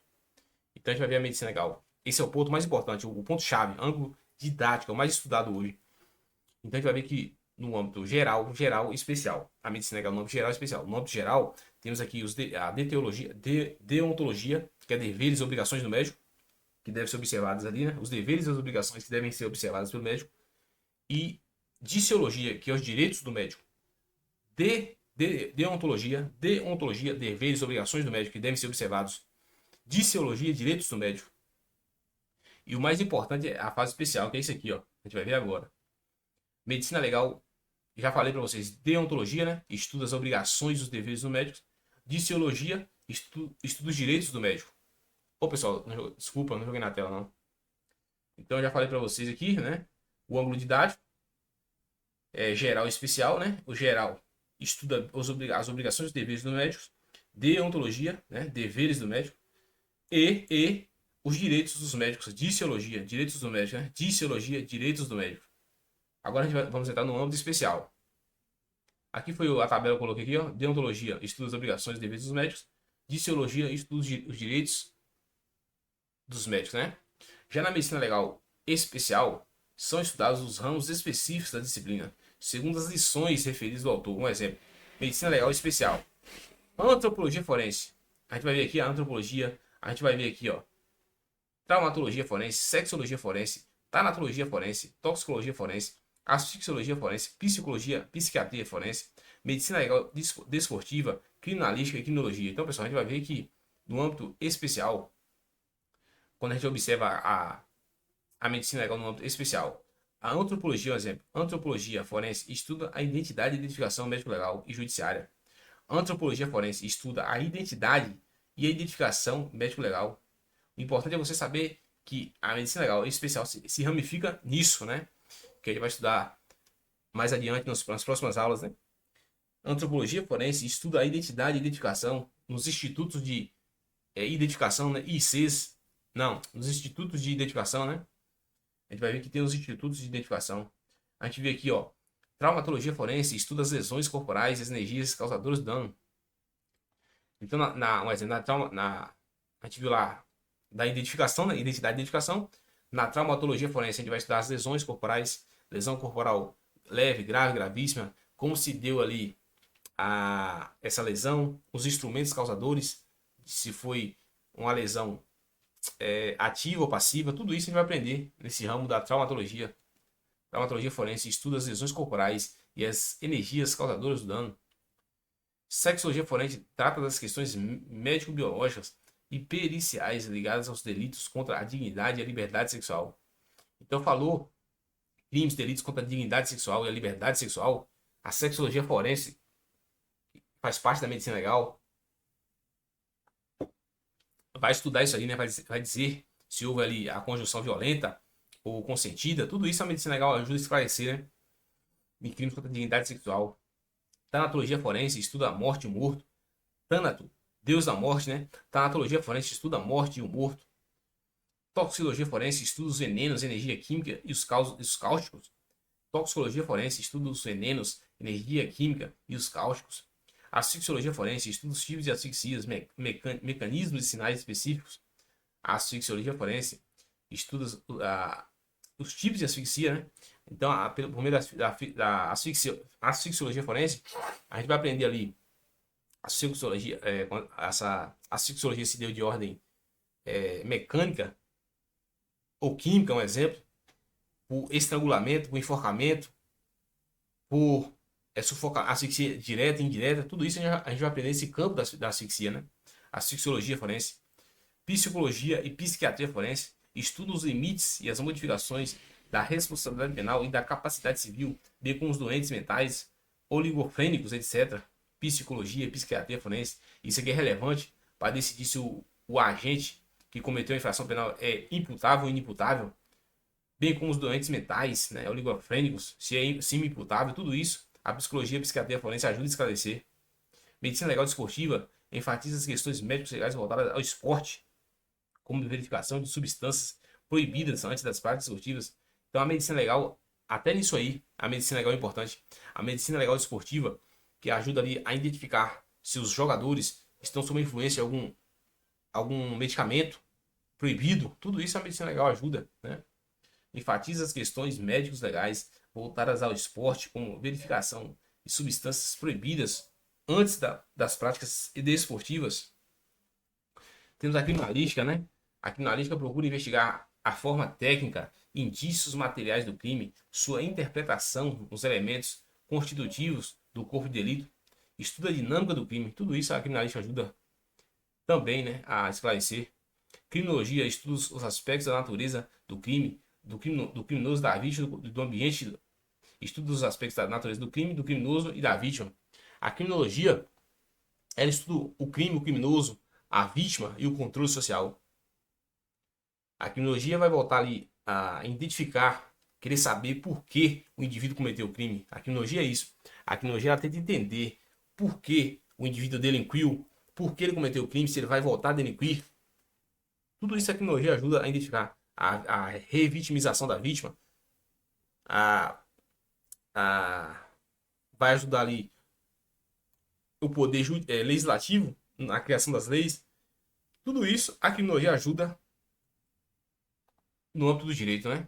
Então a gente vai ver a medicina legal. Esse é o ponto mais importante, o ponto-chave, ângulo didático, é o mais estudado hoje. Então a gente vai ver que no âmbito geral e especial. A medicina legal no âmbito geral e especial. No âmbito geral, temos aqui a deontologia, que é deveres e obrigações do médico, que devem ser observadas ali, né? Os deveres e as obrigações que devem ser observadas pelo médico. E diciologia, que é os direitos do médico. Deontologia, deveres e obrigações do médico que devem ser observados. Diciologia, direitos do médico. E o mais importante é a fase especial, que é isso aqui, ó. A gente vai ver agora. Medicina legal, já falei para vocês, deontologia, né? Estuda as obrigações e os deveres do médico. Diciologia, estuda os direitos do médico. Ô, pessoal, desculpa, não joguei na tela, não. Então, eu já falei para vocês aqui, né? O ângulo didático, geral e especial, né? O geral estuda as obrigações e deveres do médico. Deontologia, né? Deveres do médico. E os direitos dos médicos. Diciologia, direitos do médico, né? Diciologia, direitos do médico. Agora vamos entrar no âmbito especial. Aqui foi a tabela que eu coloquei aqui, ó. Deontologia, estuda as obrigações e deveres dos médicos. Diciologia, estuda os direitos dos médicos, né? Já na medicina legal especial, são estudados os ramos específicos da disciplina, segundo as lições referidas do autor. Um exemplo, medicina legal especial. Antropologia forense. A gente vai ver aqui a antropologia, a gente vai ver aqui, ó, traumatologia forense, sexologia forense, tanatologia forense, toxicologia forense, asfixiologia forense, psicologia, psiquiatria forense, medicina legal desportiva, criminalística e criminologia. Então, pessoal, a gente vai ver que no âmbito especial, quando a gente observa a medicina legal no âmbito especial, a antropologia, um exemplo, antropologia forense estuda a identidade e identificação médico-legal e judiciária. Antropologia forense estuda a identidade e a identificação médico-legal. O importante é você saber que a medicina legal especial se ramifica nisso, né? Que a gente vai estudar mais adiante nas próximas aulas, né? Antropologia forense estuda a identidade e identificação nos institutos de identificação, né? ICs. Não, nos institutos de identificação, né? A gente vai ver que tem os institutos de identificação. A gente vê aqui, ó. Traumatologia forense estuda as lesões corporais e as energias causadoras de dano. Então, a gente viu lá da identificação, né? Identidade e identificação. Na traumatologia forense, a gente vai estudar as lesões corporais, lesão corporal leve, grave, gravíssima, como se deu ali essa lesão, os instrumentos causadores, se foi uma lesão ativa ou passiva, tudo isso a gente vai aprender nesse ramo da traumatologia. Traumatologia forense estuda as lesões corporais e as energias causadoras do dano. Sexologia forense trata das questões médico-biológicas e periciais ligadas aos delitos contra a dignidade e a liberdade sexual. Então, falou crimes, delitos contra a dignidade sexual e a liberdade sexual. A sexologia forense faz parte da medicina legal. Vai estudar isso aí, né? Vai dizer se houve ali a conjunção violenta ou consentida. Tudo isso a medicina legal ajuda a esclarecer, né? Em crimes contra a dignidade sexual. Tanatologia forense estuda a morte e o morto. Tânato, Deus da morte, né? Tanatologia forense estuda a morte e o morto. Toxicologia forense estuda os venenos, energia química e os cáusticos. Toxicologia forense estuda os venenos, energia química e os cáusticos. Asfixiologia forense estuda os tipos de asfixias, mecanismos e sinais específicos. A asfixiologia forense estuda os tipos de asfixia, né? Então, por meio da asfixiologia forense, a gente vai aprender ali a asfixiologia, essa asfixiologia se deu de ordem mecânica ou química, um exemplo, por estrangulamento, por enforcamento, por asfixia direta e indireta, tudo isso a gente vai aprender nesse campo da asfixia, né? Asfixiologia forense. Psicologia e psiquiatria forense estudam os limites e as modificações da responsabilidade penal e da capacidade civil, bem como os doentes mentais, oligofrênicos, etc. Psicologia e psiquiatria forense. Isso aqui é relevante para decidir se o agente que cometeu a infração penal é imputável ou inimputável, bem como os doentes mentais, né, oligofrênicos, se é imputável, tudo isso. A psicologia e a psiquiatria forense ajuda a esclarecer. Medicina legal desportiva enfatiza as questões médicos legais voltadas ao esporte, como verificação de substâncias proibidas antes das práticas esportivas. Então a medicina legal, até nisso aí, a medicina legal é importante. A medicina legal esportiva, que ajuda ali a identificar se os jogadores estão sob influência de algum medicamento proibido, tudo isso a medicina legal ajuda, né? Enfatiza as questões médicos legais voltadas ao esporte, como verificação de substâncias proibidas antes das práticas desportivas. Temos a criminalística, né? A criminalística procura investigar a forma técnica, indícios materiais do crime, sua interpretação nos elementos constitutivos do corpo de delito, estuda a dinâmica do crime. Tudo isso a criminalística ajuda também, né, a esclarecer. Criminologia estuda os aspectos da natureza do criminoso, da vítima, do ambiente. Estuda os aspectos da natureza do crime, do criminoso e da vítima. A criminologia, ela estuda o crime, o criminoso, a vítima e o controle social. A criminologia vai voltar ali a identificar, querer saber por que o indivíduo cometeu o crime. A criminologia é isso. A criminologia ela tenta entender por que o indivíduo delinquiu, por que ele cometeu o crime, se ele vai voltar a delinquir. Tudo isso a criminologia ajuda a identificar. A revitimização da vítima, a, vai ajudar ali o poder legislativo na criação das leis. Tudo isso a criminologia ajuda no âmbito do direito, né?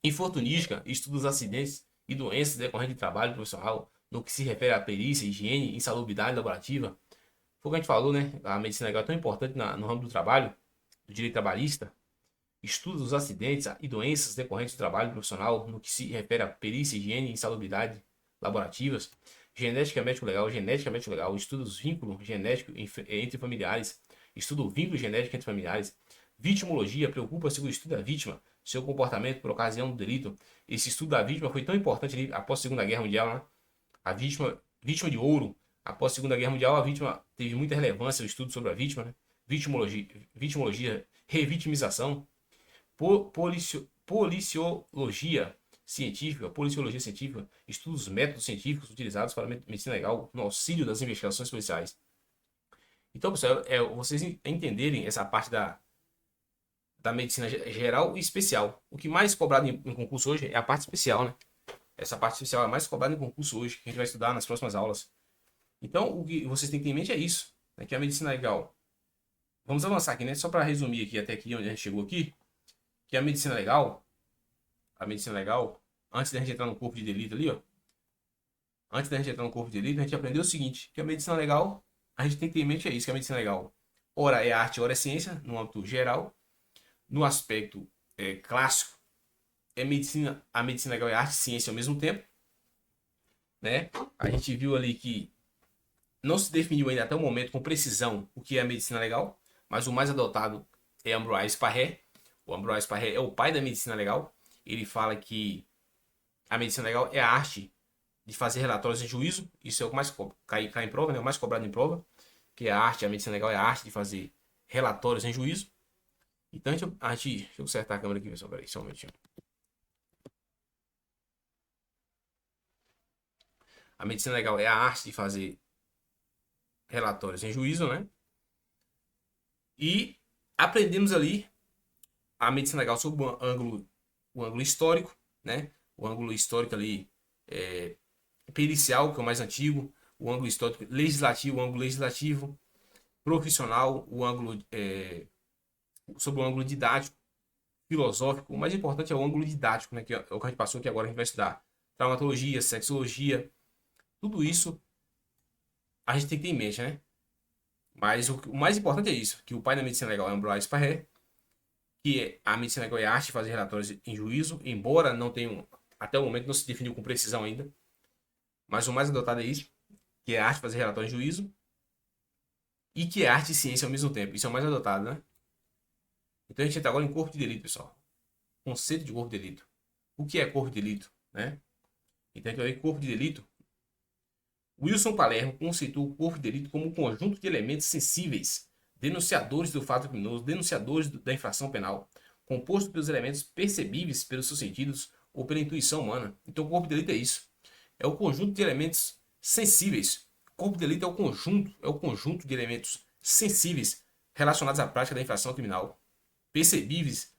Infortunística estuda os acidentes e doenças decorrentes de trabalho profissional no que se refere à perícia, higiene, insalubridade laborativa. Foi o que a gente falou, né? A medicina legal é tão importante no ramo do trabalho, do direito trabalhista. Estuda os acidentes e doenças decorrentes do trabalho profissional no que se refere à perícia, higiene e insalubridade laborativas. Genética médico-legal, estuda os vínculos genéticos entre familiares, estuda o vínculo genético entre familiares. Vitimologia preocupa-se com o estudo da vítima, seu comportamento por ocasião do delito. Esse estudo da vítima foi tão importante ali após a Segunda Guerra Mundial, né? A vítima de ouro. Após a Segunda Guerra Mundial, a vítima teve muita relevância o estudo sobre a vítima, né? Vitimologia, revitimização, policiologia científica, estuda os métodos científicos utilizados para a medicina legal no auxílio das investigações policiais. Então, pessoal, vocês entenderem essa parte da medicina geral e especial. O que mais cobrado em concurso hoje é a parte especial, né? Essa parte especial é mais cobrada em concurso hoje, que a gente vai estudar nas próximas aulas. Então, o que vocês têm que ter em mente é isso, né? Que a medicina legal... Vamos avançar aqui, né? Só para resumir aqui até aqui, onde a gente chegou aqui, que a medicina legal, antes da gente entrar no corpo de delito ali, ó, antes da gente entrar no corpo de delito, a gente aprendeu o seguinte, que a medicina legal, a gente tem que ter em mente é isso, que a medicina legal, ora é arte, ora é ciência, no âmbito geral, no aspecto clássico, a medicina legal é arte e ciência ao mesmo tempo, né? A gente viu ali que não se definiu ainda até o momento com precisão o que é a medicina legal, mas o mais adotado é Ambroise Paré. O Ambroise Paré é o pai da medicina legal. Ele fala que a medicina legal é a arte de fazer relatórios em juízo. Isso é o que mais cai em prova, né? O mais cobrado em prova. Que a medicina legal é a arte de fazer relatórios em juízo. Então deixa eu acertar a câmera aqui, pessoal. Peraí, só um momentinho. A medicina legal é a arte de fazer relatórios em juízo, né? E aprendemos ali a medicina legal sob o ângulo histórico, né? O ângulo histórico ali pericial, que é o mais antigo, o ângulo histórico legislativo, o ângulo legislativo, profissional, o ângulo sobre o ângulo didático, filosófico. O mais importante é o ângulo didático, né? Que é o que a gente passou, que agora a gente vai estudar traumatologia, sexologia, tudo isso a gente tem que ter em mente, né? Mas o mais importante é isso, que o pai da medicina legal é Ambroise Paré, que a medicina legal é a arte de fazer relatórios em juízo, embora não tenham, até o momento não se definiu com precisão ainda, mas o mais adotado é isso, que é a arte de fazer relatórios em juízo, e que é arte e ciência ao mesmo tempo. Isso é o mais adotado, né? Então a gente entra agora em corpo de delito, pessoal. Conceito de corpo de delito. O que é corpo de delito, né? Então a gente vai ver corpo de delito. Wilson Palermo conceitou o corpo de delito como um conjunto de elementos sensíveis, denunciadores do fato criminoso, denunciadores da infração penal, composto pelos elementos percebíveis pelos seus sentidos ou pela intuição humana. Então o corpo de delito é isso. É o conjunto de elementos sensíveis. O corpo de delito é o conjunto de elementos sensíveis relacionados à prática da infração criminal, percebíveis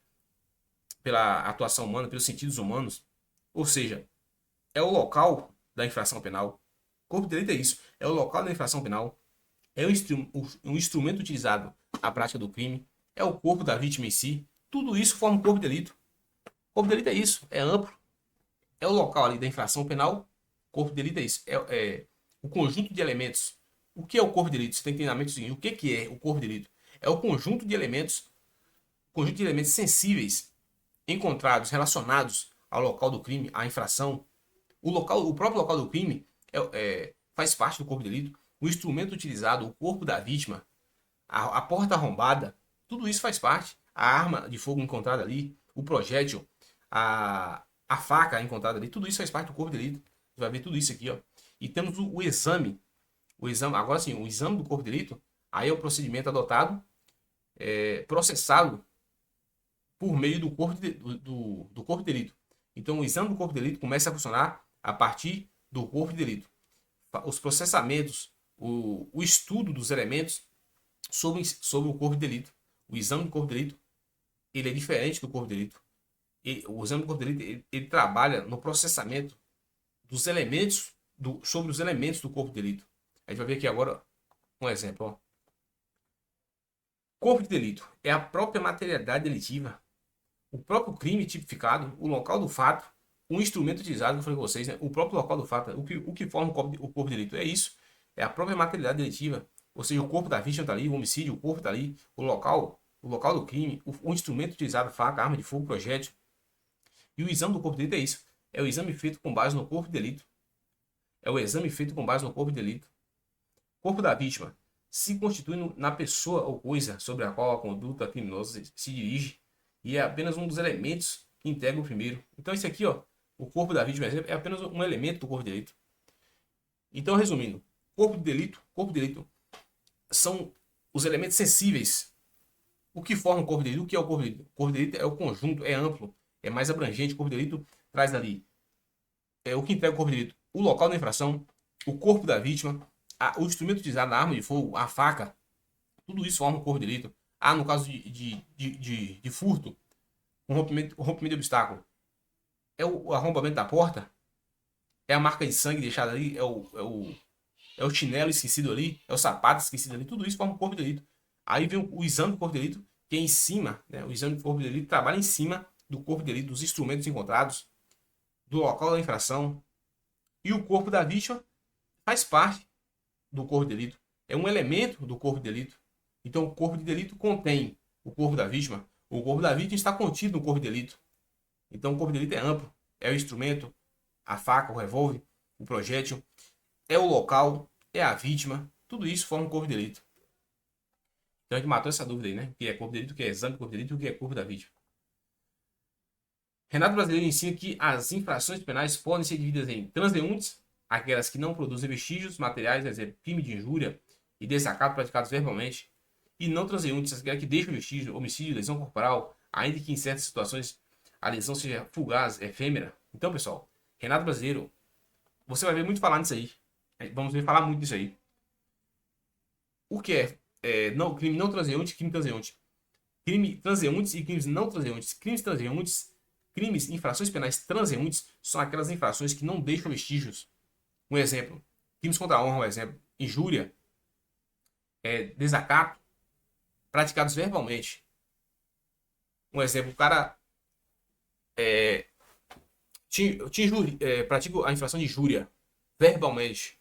pela atuação humana, pelos sentidos humanos. Ou seja, é o local da infração penal. O corpo de delito é isso. É o local da infração penal. É um instrumento utilizado na prática do crime. É o corpo da vítima em si. Tudo isso forma um corpo de delito. O corpo de delito é isso. É amplo. É o local ali da infração penal. O corpo de delito é isso. É o conjunto de elementos. O que é o corpo de delito? Você tem que ter na mente o seguinte. O que é o corpo de delito? É o conjunto de elementos conjunto de elementos sensíveis encontrados relacionados ao local do crime, à infração. O próprio local do crime faz parte do corpo de delito. O instrumento utilizado, o corpo da vítima, a porta arrombada, tudo isso faz parte. A arma de fogo encontrada ali, o projétil, a faca encontrada ali, tudo isso faz parte do corpo de delito. Você vai ver tudo isso aqui, ó. E temos o exame. Agora sim, o exame do corpo de delito, aí é o procedimento adotado, processado por meio do corpo de delito. Então, o exame do corpo de delito começa a funcionar a partir do corpo de delito. Os processamentos, o estudo dos elementos sobre o corpo de delito. O exame do corpo de delito, ele é diferente do corpo de delito. O exame do corpo de delito, ele trabalha no processamento dos elementos, sobre os elementos do corpo de delito. A gente vai ver aqui agora um exemplo. Ó. Corpo de delito é a própria materialidade delitiva, o próprio crime tipificado, o local do fato, o instrumento utilizado, que eu falei com vocês, né? O próprio local do fato, o que forma o corpo de delito. É isso, é a própria materialidade delitiva, ou seja, o corpo da vítima está ali, o homicídio, o corpo está ali, o local do crime, o instrumento utilizado, faca, arma de fogo, projétil. E o exame do corpo de delito é isso, é o exame feito com base no corpo de delito. É o exame feito com base no corpo de delito. Corpo da vítima se constitui na pessoa ou coisa sobre a qual a conduta criminosa se dirige e é apenas um dos elementos que integram o primeiro. Então, esse aqui, ó, o corpo da vítima, é apenas um elemento do corpo de delito. Então, resumindo, corpo de delito são os elementos sensíveis. O que forma o corpo de delito? O que é o corpo de delito? O corpo de delito é o conjunto, é amplo, é mais abrangente. O corpo de delito traz ali o que integra o corpo de delito: o local da infração, o corpo da vítima, o instrumento utilizado, a arma de fogo, a faca, tudo isso forma um corpo de delito. No caso de furto, um rompimento de obstáculo, é o arrombamento da porta, é a marca de sangue deixada ali, é o chinelo esquecido ali, é o sapato esquecido ali, tudo isso forma um corpo de delito. Aí vem o exame do corpo de delito, que é em cima, né? O exame do corpo de delito trabalha em cima do corpo de delito, dos instrumentos encontrados, do local da infração. E o corpo da vítima faz parte do corpo de delito, é um elemento do corpo de delito. Então, o corpo de delito contém o corpo da vítima. O corpo da vítima está contido no corpo de delito. Então, o corpo de delito é amplo. É o instrumento, a faca, o revólver, o projétil, é o local, é a vítima. Tudo isso forma um corpo de delito. Então, a gente matou essa dúvida aí, né? O que é corpo de delito, o que é exame do corpo de delito e o que é corpo da vítima. Renato Brasileiro ensina que as infrações penais podem ser divididas em transeuntes, aquelas que não produzem vestígios materiais, exemplo, crime de injúria e desacato praticados verbalmente, e não transeuntes, aquelas que deixam vestígio, homicídio, lesão corporal, ainda que em certas situações a lesão seja fugaz, efêmera. Então, pessoal, Renato Brasileiro, você vai ver muito falar nisso aí. Vamos ver falar muito nisso aí. O que crime não transeunte, crime transeunte. Crime transeuntes e crimes não transeuntes. Crimes transeuntes, infrações penais transeuntes são aquelas infrações que não deixam vestígios. Um exemplo, crimes contra a honra, um exemplo, injúria, desacato, praticados verbalmente. Um exemplo, o cara pratica a infração de injúria verbalmente.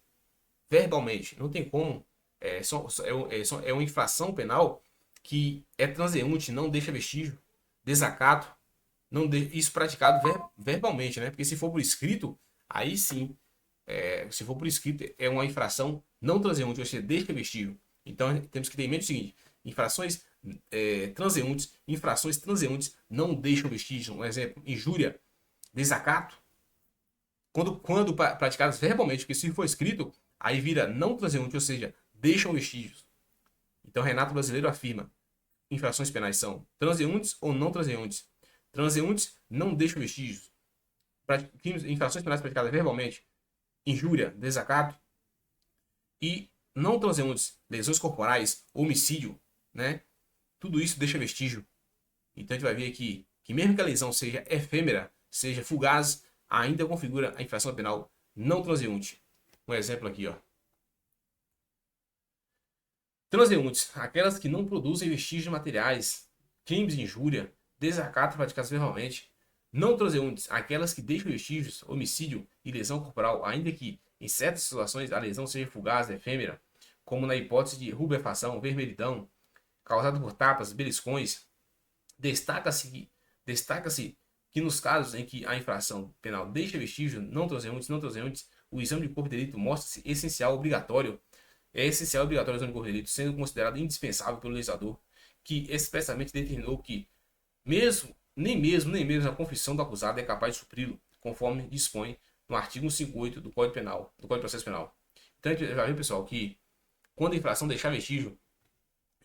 Verbalmente, não tem como. É uma infração penal que é transeunte, não deixa vestígio. Desacato, isso praticado verbalmente, né? Porque se for por escrito, aí sim. Se for por escrito, é uma infração não transeunte, ou seja, deixa vestígio. Então temos que ter em mente o seguinte: infrações transeuntes não deixam vestígio. Um exemplo, injúria, desacato, quando praticadas verbalmente, porque se for escrito, aí vira não transeunte, ou seja, deixam vestígios. Então Renato Brasileiro afirma: infrações penais são transeuntes ou não transeuntes. Transeuntes não deixam vestígios. Infrações penais praticadas verbalmente, injúria, desacato, e não transeuntes, lesões corporais, homicídio, né? Tudo isso deixa vestígio. Então a gente vai ver aqui que mesmo que a lesão seja efêmera, seja fugaz, ainda configura a infração penal não transeunte. Um exemplo aqui, ó. Transeuntes, aquelas que não produzem vestígios materiais, crimes de injúria, desacato praticados verbalmente. Não transeuntes, aquelas que deixam vestígios, homicídio e lesão corporal, ainda que em certas situações a lesão seja fugaz, efêmera, como na hipótese de rubefação, vermelhidão, causada por tapas, beliscões, Destaca-se que nos casos em que a infração penal deixa vestígios não transeuntes, o exame de corpo de delito mostra-se essencial, obrigatório. É essencial e obrigatório o exame de corpo de delito, sendo considerado indispensável pelo legislador, que expressamente determinou que nem mesmo a confissão do acusado é capaz de supri-lo, conforme dispõe no artigo 158 do Código Penal, do Código de Processo Penal. Então a gente já viu, pessoal, que quando a infração deixar vestígio,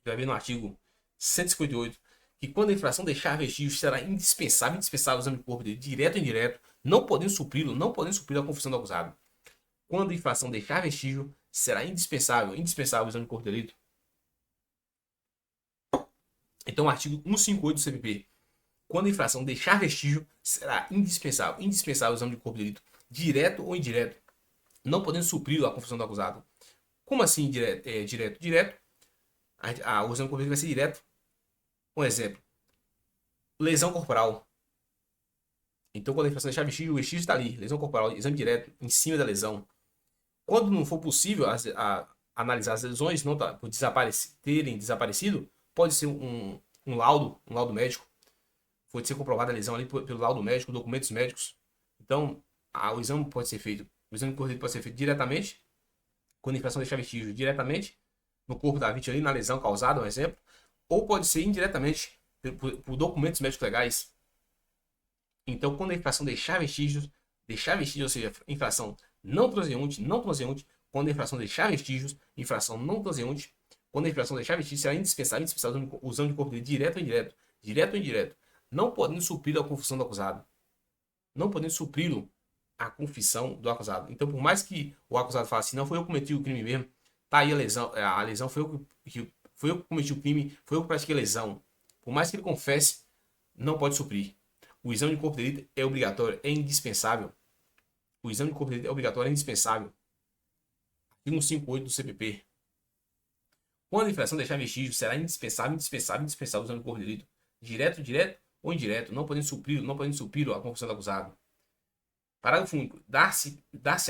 vai ver no artigo 158, que quando a infração deixar vestígios será indispensável o exame de corpo dele, direto ou indireto, não podendo supri-lo, não podendo suprir a confissão do acusado. Quando a infração deixar vestígio, será indispensável o exame de corpo de delito. Então, o artigo 158 do CPP. Quando a infração deixar vestígio, será indispensável o exame de corpo de delito, direto ou indireto, não podendo suprir a confissão do acusado. Como assim direto? Direto. O exame de corpo de delito vai ser direto. Um exemplo. Lesão corporal. Então, quando a infração deixar vestígio, o vestígio está ali. Lesão corporal, exame direto, em cima da lesão. Quando não for possível analisar as lesões, não por terem desaparecido, pode ser um laudo médico. Pode ser comprovada a lesão ali pelo laudo médico, documentos médicos. Então, o exame pode ser feito. O exame de corpo pode ser feito diretamente, quando a infração deixar vestígio diretamente no corpo da vítima ali, na lesão causada, um exemplo, ou pode ser indiretamente por documentos médicos legais. Então, quando a infração deixar vestígios, ou seja, infração não transeunte, quando a infração deixar vestígios, infração não transeunte, quando a infração deixar vestígios, será indispensável o exame de corpo dele, direto ou indireto, não podendo suprir a confissão do acusado. Não podendo supri-lo a confissão do acusado. Então, por mais que o acusado fale assim, não foi eu que cometi o crime mesmo, tá aí a lesão foi eu que cometi o crime, foi eu que pratiquei a lesão. Por mais que ele confesse, não pode suprir. O exame de corpo de delito é obrigatório, é indispensável. O exame de corpo de delito é obrigatório, é indispensável. Artigo 158 do CPP. Quando a infração deixar vestígio, será indispensável o exame de corpo de delito. Direto ou indireto, não podendo suprir a confissão do acusado. Parágrafo único.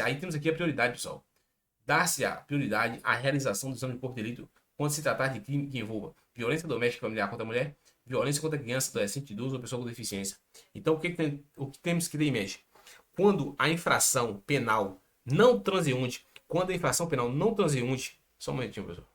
Aí temos aqui a prioridade, pessoal. Dar-se a prioridade à realização do exame de corpo de delito quando se tratar de crime que envolva violência doméstica e familiar contra a mulher, violência contra criança, adolescente, idoso ou pessoa com deficiência. Então, o que temos que ter em mente? Quando a infração penal não transeunte, só um momentinho, pessoal.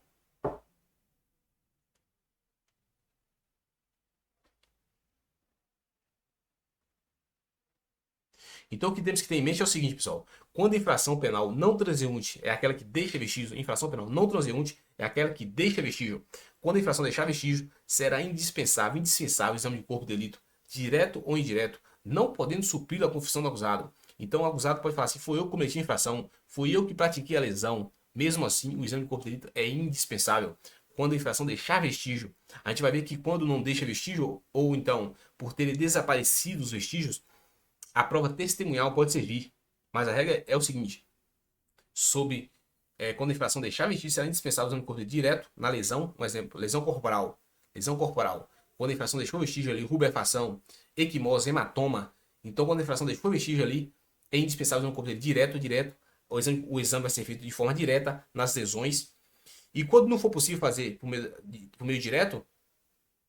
Então, o que temos que ter em mente é o seguinte, pessoal. Quando a infração penal não transeunte é aquela que deixa vestígio, infração penal não transeunte é aquela que deixa vestígio. Quando a infração deixar vestígio, será indispensável o exame de corpo de delito, direto ou indireto, não podendo suprir a confissão do acusado. Então, o acusado pode falar assim, foi eu que cometi a infração, foi eu que pratiquei a lesão. Mesmo assim, o exame de corpo de delito é indispensável. Quando a infração deixar vestígio, a gente vai ver que quando não deixa vestígio, ou então, por terem desaparecido os vestígios, a prova testemunhal pode servir, mas a regra é o seguinte: quando a infração deixar vestígio, será indispensável o exame de corpo direto na lesão, um exemplo, lesão corporal. Quando a infração deixou vestígio ali, rubefação, equimose, hematoma. Então, quando a infração deixou vestígio ali, é indispensável o exame de corpo direto. O exame vai ser feito de forma direta nas lesões. E quando não for possível fazer por meio direto,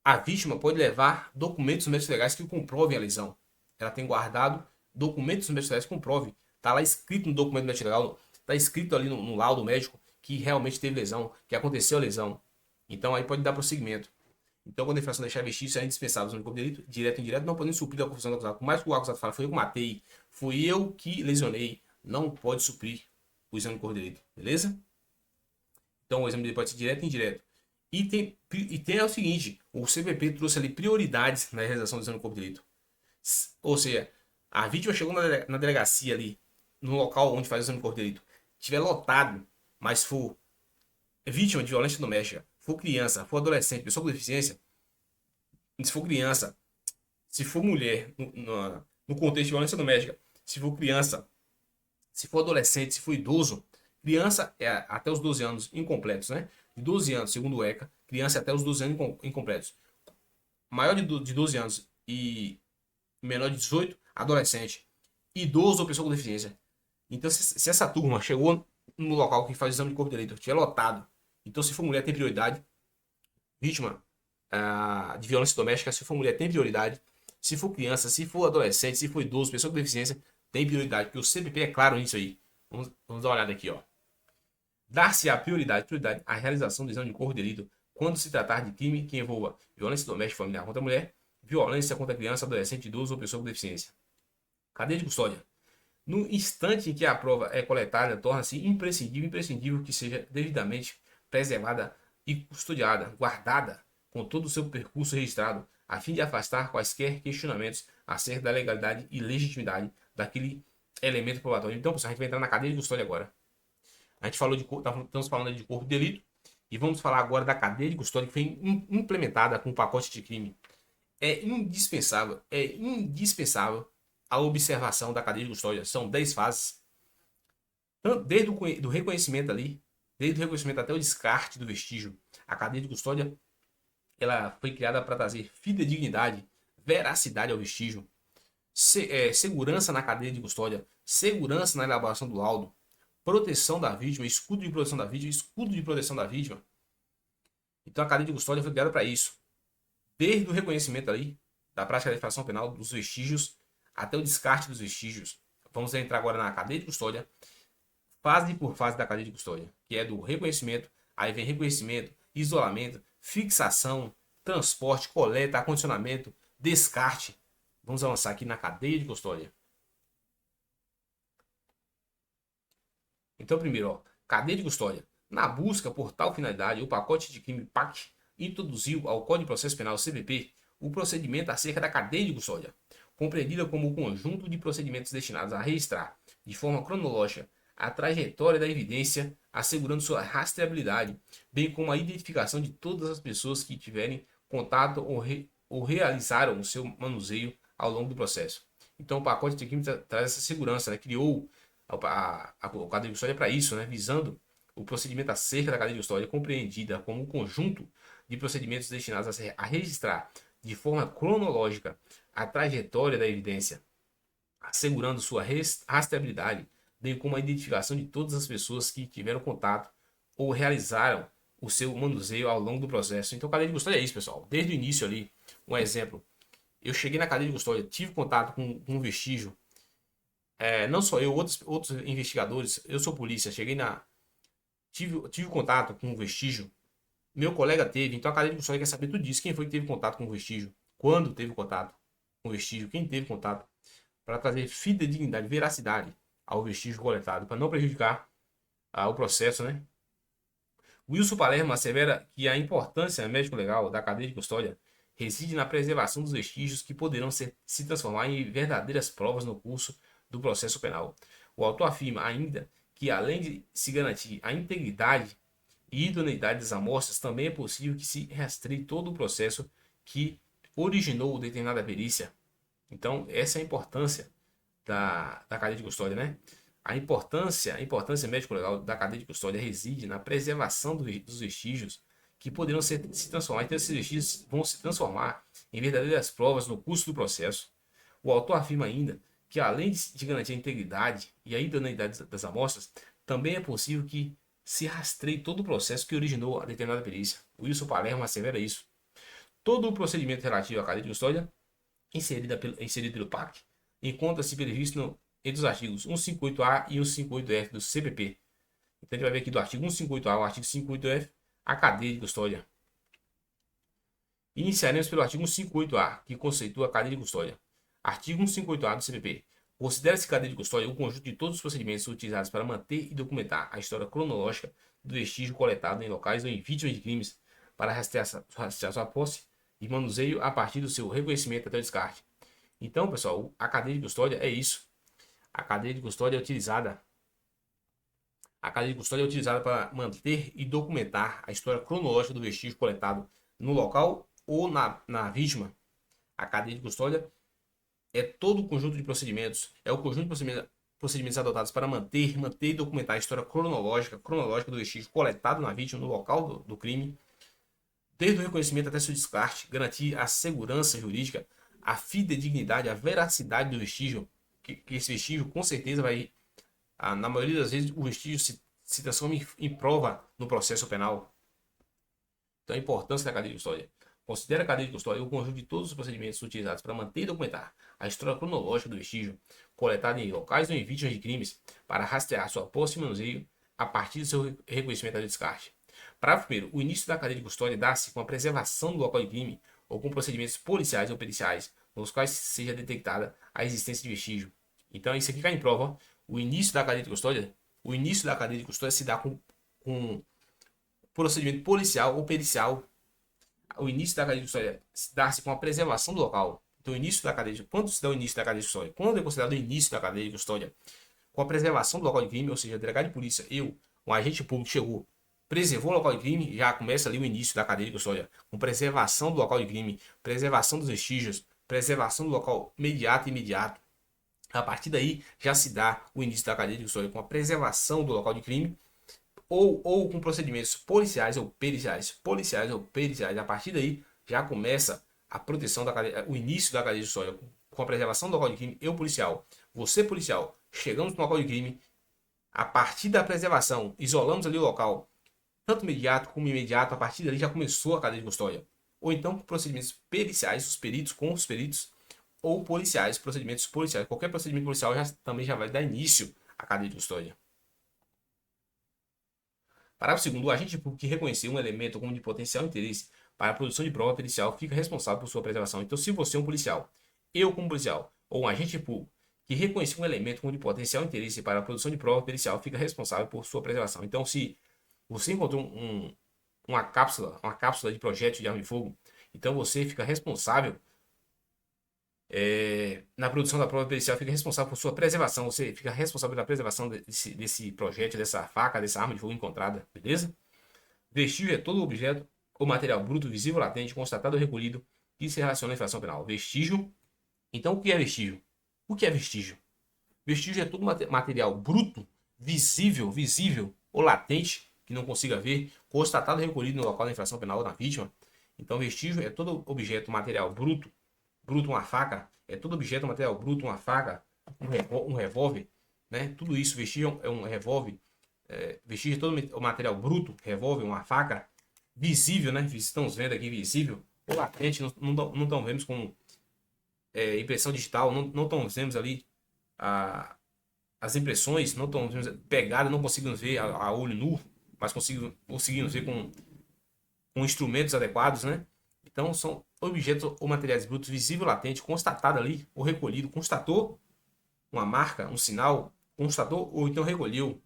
a vítima pode levar documentos médicos legais que comprovem a lesão. Ela tem guardado documentos médicos legais que comprovem. Está lá escrito no documento médico legal, está escrito ali no laudo médico que realmente teve lesão, que aconteceu a lesão. Então aí pode dar prosseguimento. Então, quando a infração deixar vestígio, é indispensável o exame de corpo de delito, direto e indireto, não podendo suprir a confissão do acusado. Por mais que o acusado fale, foi eu que matei, fui eu que lesionei, não pode suprir o exame de corpo de delito, beleza? Então, o exame dele pode ser direto e indireto. E tem o seguinte, o CPP trouxe ali prioridades na realização do exame de corpo de delito. Ou seja, a vítima chegou na delegacia ali, no local onde faz o exame de corpo de delito, estiver lotado, mas for vítima de violência doméstica, for criança, for adolescente, pessoa com deficiência, se for criança, se for mulher, no contexto de violência doméstica, se for criança, se for adolescente, se for idoso, criança é até os 12 anos incompletos, né? De 12 anos, segundo o ECA, criança é até os 12 anos incompletos. Maior de 12 anos e menor de 18, adolescente, idoso ou pessoa com deficiência. Então, se essa turma chegou no local que faz o exame de corpo de delito, estiver lotado, então se for mulher tem prioridade, vítima de violência doméstica, se for mulher, tem prioridade. Se for criança, se for adolescente, se for idoso, pessoa com deficiência, tem prioridade. Porque o CPP é claro nisso aí. Vamos dar uma olhada aqui, ó. Dar-se a prioridade à realização do exame de corpo de delito quando se tratar de crime que envolva violência doméstica familiar contra a mulher, violência contra criança, adolescente, idoso ou pessoa com deficiência. Cadeia de custódia. No instante em que a prova é coletada, torna-se imprescindível que seja devidamente preservada e custodiada, guardada, com todo o seu percurso registrado, a fim de afastar quaisquer questionamentos acerca da legalidade e legitimidade daquele elemento probatório. Então, pessoal, a gente vai entrar na cadeia de custódia agora. A gente falou estamos falando de corpo de delito e vamos falar agora da cadeia de custódia que foi implementada com o pacote de crime. É indispensável a observação da cadeia de custódia. São 10 fases. Desde o reconhecimento ali, desde o reconhecimento até o descarte do vestígio, a cadeia de custódia ela foi criada para trazer fidedignidade, veracidade ao vestígio, segurança na cadeia de custódia, segurança na elaboração do laudo, proteção da vítima, escudo de proteção da vítima, escudo de proteção da vítima. Então a cadeia de custódia foi criada para isso. Desde o reconhecimento ali, da prática da infração penal, dos vestígios, até o descarte dos vestígios. Vamos entrar agora na cadeia de custódia, fase por fase da cadeia de custódia, que é do reconhecimento, aí vem reconhecimento, isolamento, fixação, transporte, coleta, acondicionamento, descarte. Vamos avançar aqui na cadeia de custódia. Então, primeiro, ó, cadeia de custódia. Na busca por tal finalidade, o pacote de crime PAC introduziu ao Código de Processo Penal CPP o procedimento acerca da cadeia de custódia, compreendida como o conjunto de procedimentos destinados a registrar, de forma cronológica, a trajetória da evidência, assegurando sua rastreabilidade, bem como a identificação de todas as pessoas que tiverem contato ou realizaram o seu manuseio ao longo do processo. Então, o pacote de crime traz essa segurança, né? Criou a cadeia de custódia para isso, né? Visando o procedimento acerca da cadeia de custódia, compreendida como um conjunto de procedimentos destinados a registrar de forma cronológica a trajetória da evidência, assegurando sua rastreabilidade, bem como a identificação de todas as pessoas que tiveram contato ou realizaram o seu manuseio ao longo do processo. Então, cadeia de custódia é isso, pessoal. Desde o início ali, um exemplo. Eu cheguei na cadeia de custódia, tive contato com um vestígio. Não só eu, outros investigadores. Eu sou polícia, tive contato com um vestígio. Meu colega teve, então a cadeia de custódia quer saber tudo disso. Quem foi que teve contato com o vestígio? Quando teve contato com o vestígio? Quem teve contato? Para trazer fidedignidade, veracidade ao vestígio coletado, para não prejudicar o processo, né? Wilson Palermo assevera que a importância médico-legal da cadeia de custódia reside na preservação dos vestígios que poderão se transformar em verdadeiras provas no curso do processo penal. O autor afirma ainda que, além de se garantir a integridade e idoneidade das amostras, também é possível que se rastreie todo o processo que originou determinada perícia. Então, essa é a importância da cadeia de custódia, né? A importância médico-legal da cadeia de custódia reside na preservação dos vestígios que poderão se transformar. Então, esses vestígios vão se transformar em verdadeiras provas no curso do processo. O autor afirma ainda que, além de garantir a integridade e a idoneidade das amostras, também é possível que se rastreie todo o processo que originou a determinada perícia. O Wilson Palermo assevera isso. Todo o procedimento relativo à cadeia de custódia, inserido pelo PAC, encontra-se previsto entre os artigos 158A e 158F do CPP. Então, a gente vai ver aqui do artigo 158A ao artigo 158F, a cadeia de custódia. Iniciaremos pelo artigo 158A, que conceitua a cadeia de custódia. Artigo 158A do CPP. Considera-se cadeia de custódia o conjunto de todos os procedimentos utilizados para manter e documentar a história cronológica do vestígio coletado em locais ou em vítimas de crimes para rastrear sua posse e manuseio a partir do seu reconhecimento até o descarte. Então, pessoal, a cadeia de custódia é isso. A cadeia de custódia é utilizada para manter e documentar a história cronológica do vestígio coletado no local ou na vítima. A cadeia de custódia é todo o conjunto de procedimentos, é o conjunto de procedimentos adotados para manter e documentar a história cronológica do vestígio coletado na vítima no local do crime, desde o reconhecimento até seu descarte, garantir a segurança jurídica, a fidedignidade, a veracidade do vestígio, que esse vestígio com certeza vai, na maioria das vezes, o vestígio se transforma em prova no processo penal. Então, a importância da cadeia de custódia. Considera a cadeia de custódia o conjunto de todos os procedimentos utilizados para manter e documentar a história cronológica do vestígio, coletada em locais ou em vítimas de crimes, para rastrear sua posse e manuseio a partir do seu reconhecimento ao descarte. Parágrafo 1º. O início da cadeia de custódia dá-se com a preservação do local de crime ou com procedimentos policiais ou periciais, nos quais seja detectada a existência de vestígio. Então, isso aqui cai em prova. Ó. O início da cadeia de custódia se dá com procedimento policial ou pericial. O início da cadeia de custódia dá-se com a preservação do local. Então, o início da cadeia de... Quando se dá o início da cadeia de custódia? Quando é considerado o início da cadeia de custódia? Com a preservação do local de crime, ou seja, o delegado de polícia, um agente público chegou, preservou o local de crime, já começa ali o início da cadeia de custódia. Com preservação do local de crime, preservação dos vestígios, preservação do local imediato e imediato. A partir daí, já se dá o início da cadeia de custódia com a preservação do local de crime, ou com procedimentos policiais ou periciais. A partir daí, já começa a proteção da cadeia, o início da cadeia de custódia, com a preservação do local de crime. Eu, policial, você, policial, chegamos no local de crime, a partir da preservação, isolamos ali o local, tanto imediato como imediato, a partir dali já começou a cadeia de custódia. Ou então, com procedimentos periciais, os peritos com os peritos, ou policiais, procedimentos policiais. Qualquer procedimento policial também já vai dar início à cadeia de custódia. Parágrafo 2º. O agente público que reconhecer um elemento como de potencial interesse para a produção de prova pericial fica responsável por sua preservação. Então, se você é um policial, eu como policial, ou um agente público que reconhecer um elemento como de potencial interesse para a produção de prova pericial fica responsável por sua preservação. Então, se você encontrou uma cápsula de projétil de arma de fogo, então você fica responsável na produção da prova pericial, fica responsável por sua preservação. Você fica responsável pela preservação desse projétil, dessa faca, dessa arma de fogo encontrada, beleza? Vestígio é todo objeto ou material bruto, visível, latente, constatado ou recolhido que se relaciona à infração penal. Vestígio. Então, o que é vestígio? O que é vestígio? Vestígio é todo material bruto, visível ou latente, que não consiga ver, constatado ou recolhido no local da infração penal ou na vítima. Então, vestígio é todo objeto, material bruto, uma faca, é todo objeto, material bruto, uma faca, um revólver, né? Tudo isso, vestígio é um revólver, vestígio é todo o material bruto, revólver, uma faca, visível, né? Estamos vendo aqui visível, ou latente, não estão vendo com impressão digital, não estamos vendo ali as impressões, não estão vendo pegada, não conseguimos ver a olho nu, mas conseguimos ver com instrumentos adequados, né? Então, são objetos ou materiais brutos visível, latente, constatado ali, ou recolhido. Constatou uma marca, um sinal, constatou ou então recolheu,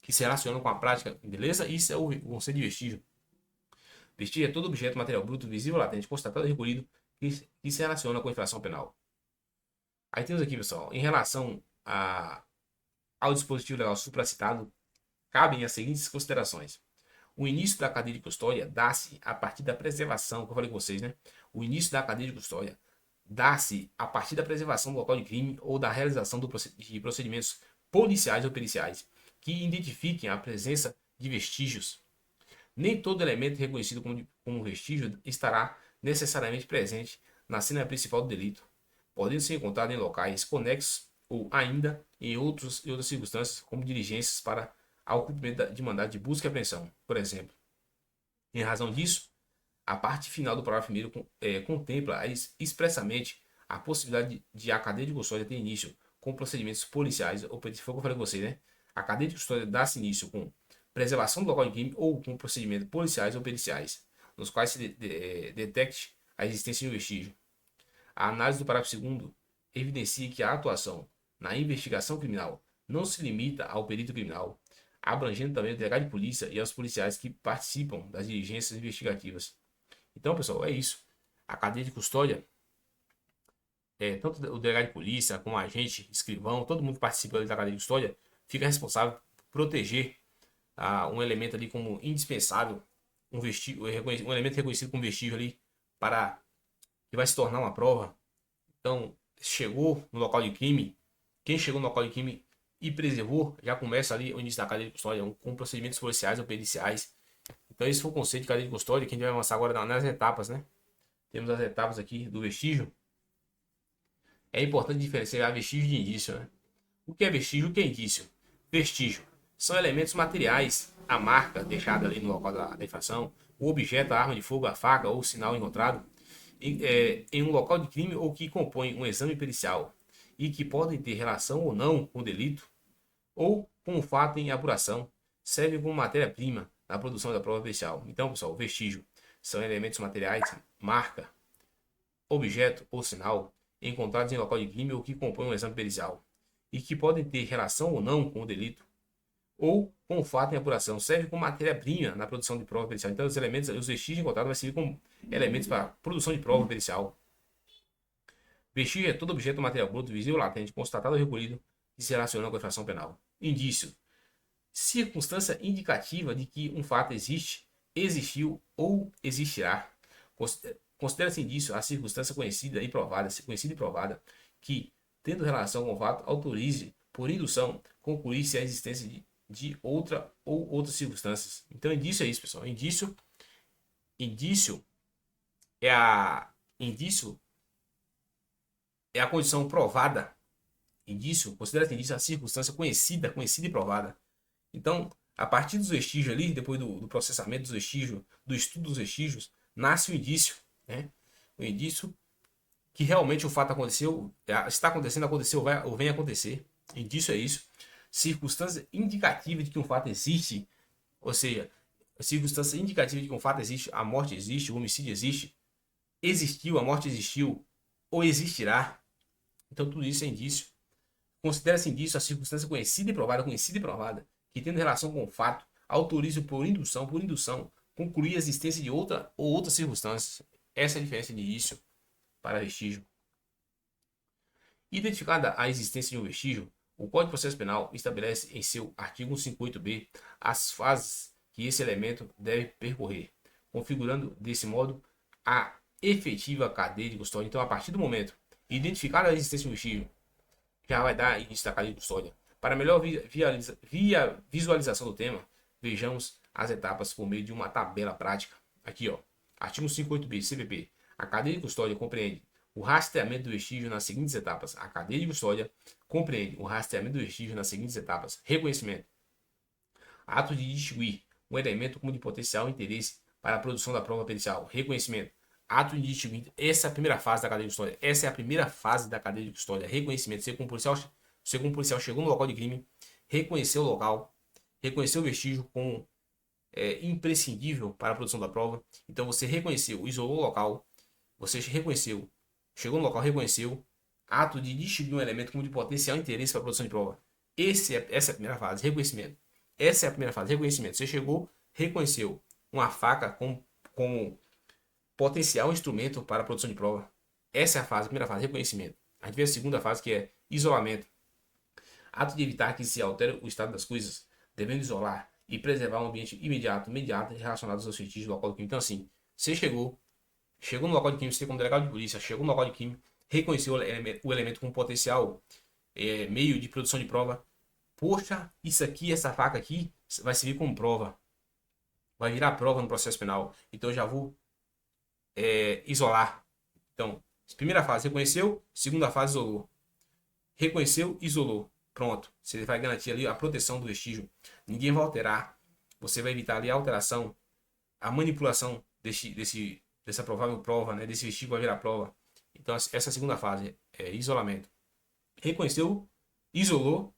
que se relaciona com a prática, beleza? Isso é o conceito de vestígio. Vestígio é todo objeto, material bruto, visível, latente, constatado ou recolhido, que se relaciona com a infração penal. Aí temos aqui, pessoal, em relação ao dispositivo legal supracitado, cabem as seguintes considerações. O início da cadeia de custódia dá-se a partir da preservação, que eu falei com vocês, né? O início da cadeia de custódia dá-se a partir da preservação do local de crime ou da realização de procedimentos policiais ou periciais que identifiquem a presença de vestígios. Nem todo elemento reconhecido como vestígio estará necessariamente presente na cena principal do delito, podendo ser encontrado em locais conexos ou ainda em outras circunstâncias, como diligências para ao cumprimento de mandado de busca e apreensão, por exemplo. Em razão disso, a parte final do parágrafo 1º contempla expressamente a possibilidade de a cadeia de custódia ter início com procedimentos policiais, ou foi o que eu falei com você, né? A cadeia de custódia dá-se início com preservação do local de crime ou com procedimentos policiais ou periciais, nos quais se detecte a existência de um vestígio. A análise do parágrafo 2º evidencia que a atuação na investigação criminal não se limita ao perito criminal, abrangendo também o delegado de polícia e aos policiais que participam das diligências investigativas. Então, pessoal, é isso. A cadeia de custódia, tanto o delegado de polícia como o agente, escrivão, todo mundo que participa da cadeia de custódia fica responsável por proteger um elemento ali como indispensável, um elemento reconhecido como vestígio ali para que vai se tornar uma prova. Então, chegou no local de crime, quem chegou no local de crime e preservou, já começa ali o início da cadeia de custódia, com procedimentos policiais ou periciais. Então, esse foi o conceito de cadeia de custódia, que a gente vai avançar agora nas etapas, né? Temos as etapas aqui do vestígio. É importante diferenciar vestígio de indício, né? O que é vestígio? O que é indício? Vestígio são elementos materiais. A marca deixada ali no local da infração, o objeto, a arma de fogo, a faca ou o sinal encontrado em um local de crime ou que compõem um exame pericial e que podem ter relação ou não com o delito ou com o fato em apuração, serve como matéria-prima na produção da prova pericial. Então, pessoal, vestígio são elementos materiais, marca, objeto ou sinal encontrados em local de crime ou que compõem um exame pericial e que podem ter relação ou não com o delito ou com o fato em apuração, serve como matéria-prima na produção de prova pericial. Então, os vestígios encontrados vai servir como elementos para produção de prova pericial. Vestígio é todo objeto ou material bruto, visível ou latente, constatado ou recolhido que se relaciona com a infração penal. Indício: circunstância indicativa de que um fato existe, existiu ou existirá. Considera-se indício a circunstância conhecida e provada, que, tendo relação com o fato, autorize, por indução, concluir-se a existência de outra ou outras circunstâncias. Então, indício é isso, pessoal. Indício indício é a condição provada. Considera-se indício a circunstância conhecida e provada. Então, a partir dos vestígios ali, depois do processamento dos vestígios, do estudo dos vestígios, nasce o indício, né? O indício que realmente o fato aconteceu, está acontecendo, aconteceu ou vem acontecer. Indício é isso. Circunstância indicativa de que um fato existe, ou seja, circunstância indicativa de que um fato existe, a morte existe, o homicídio existe, existiu, a morte existiu ou existirá. Então, tudo isso é indício. Considera-se indício a circunstância conhecida e provada, que tendo relação com o fato, autoriza por indução, concluir a existência de outra ou outras circunstâncias. Essa é a diferença de indício para vestígio. Identificada a existência de um vestígio, o Código de Processo Penal estabelece em seu artigo 158b as fases que esse elemento deve percorrer, configurando desse modo a efetiva cadeia de custódia. Então, a partir do momento identificada a existência de um vestígio, já vai dar início da cadeia de custódia. Para melhor visualização do tema, vejamos as etapas por meio de uma tabela prática. Aqui, ó, artigo 58b, CPP. A cadeia de custódia compreende o rastreamento do vestígio nas seguintes etapas. A cadeia de custódia compreende o rastreamento do vestígio nas seguintes etapas. Reconhecimento. Ato de distinguir um elemento como de potencial interesse para a produção da prova pericial. Reconhecimento. Ato de distinguir. Essa é a primeira fase da cadeia de custódia. Essa é a primeira fase da cadeia de custódia. Reconhecimento. Você, como policial, chegou no local de crime, reconheceu o local, reconheceu o vestígio como imprescindível para a produção da prova. Então, você reconheceu, isolou o local, você reconheceu, chegou no local, reconheceu, ato de distinguir um elemento como de potencial interesse para a produção de prova. Essa é a primeira fase, reconhecimento. Essa é a primeira fase, reconhecimento. Você chegou, reconheceu uma faca como potencial instrumento para a produção de prova. Essa é a primeira fase, reconhecimento. A gente vê a segunda fase, que é isolamento. Ato de evitar que se altere o estado das coisas, devendo isolar e preservar um ambiente imediato relacionado aos vestígios do local do crime. Então, assim, você chegou no local de crime, você como delegado de polícia, chegou no local de crime, reconheceu o elemento com potencial meio de produção de prova. Poxa, isso aqui, essa faca aqui, vai servir como prova. Vai virar prova no processo penal. Então, eu já vou isolar. Então, primeira fase, reconheceu. Segunda fase, isolou. Reconheceu, isolou. Pronto. Você vai garantir ali a proteção do vestígio. Ninguém vai alterar. Você vai evitar ali a alteração, a manipulação dessa provável prova, né? Desse vestígio vai virar prova. Então, essa é a segunda fase, é isolamento. Reconheceu, isolou.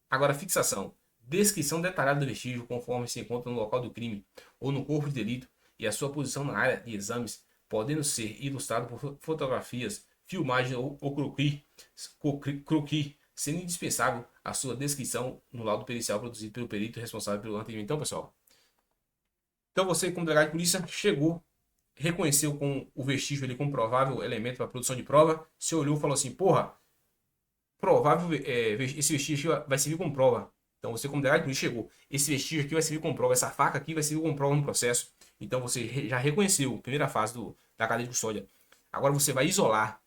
Agora, fixação. Descrição detalhada do vestígio conforme se encontra no local do crime ou no corpo de delito e a sua posição na área de exames, podendo ser ilustrado por fotografias, filmagem ou croquis, sendo indispensável a sua descrição no laudo pericial produzido pelo perito responsável pelo atendimento. Então, pessoal, você, como delegado de polícia, chegou, reconheceu com o vestígio ali como provável elemento para a produção de prova, você olhou e falou assim, porra, provável, esse vestígio vai servir como prova. Então, você, como delegado de polícia, chegou, esse vestígio aqui vai servir como prova, essa faca aqui vai servir como prova no processo. Então, você já reconheceu a primeira fase da cadeia de custódia. Agora, você vai isolar.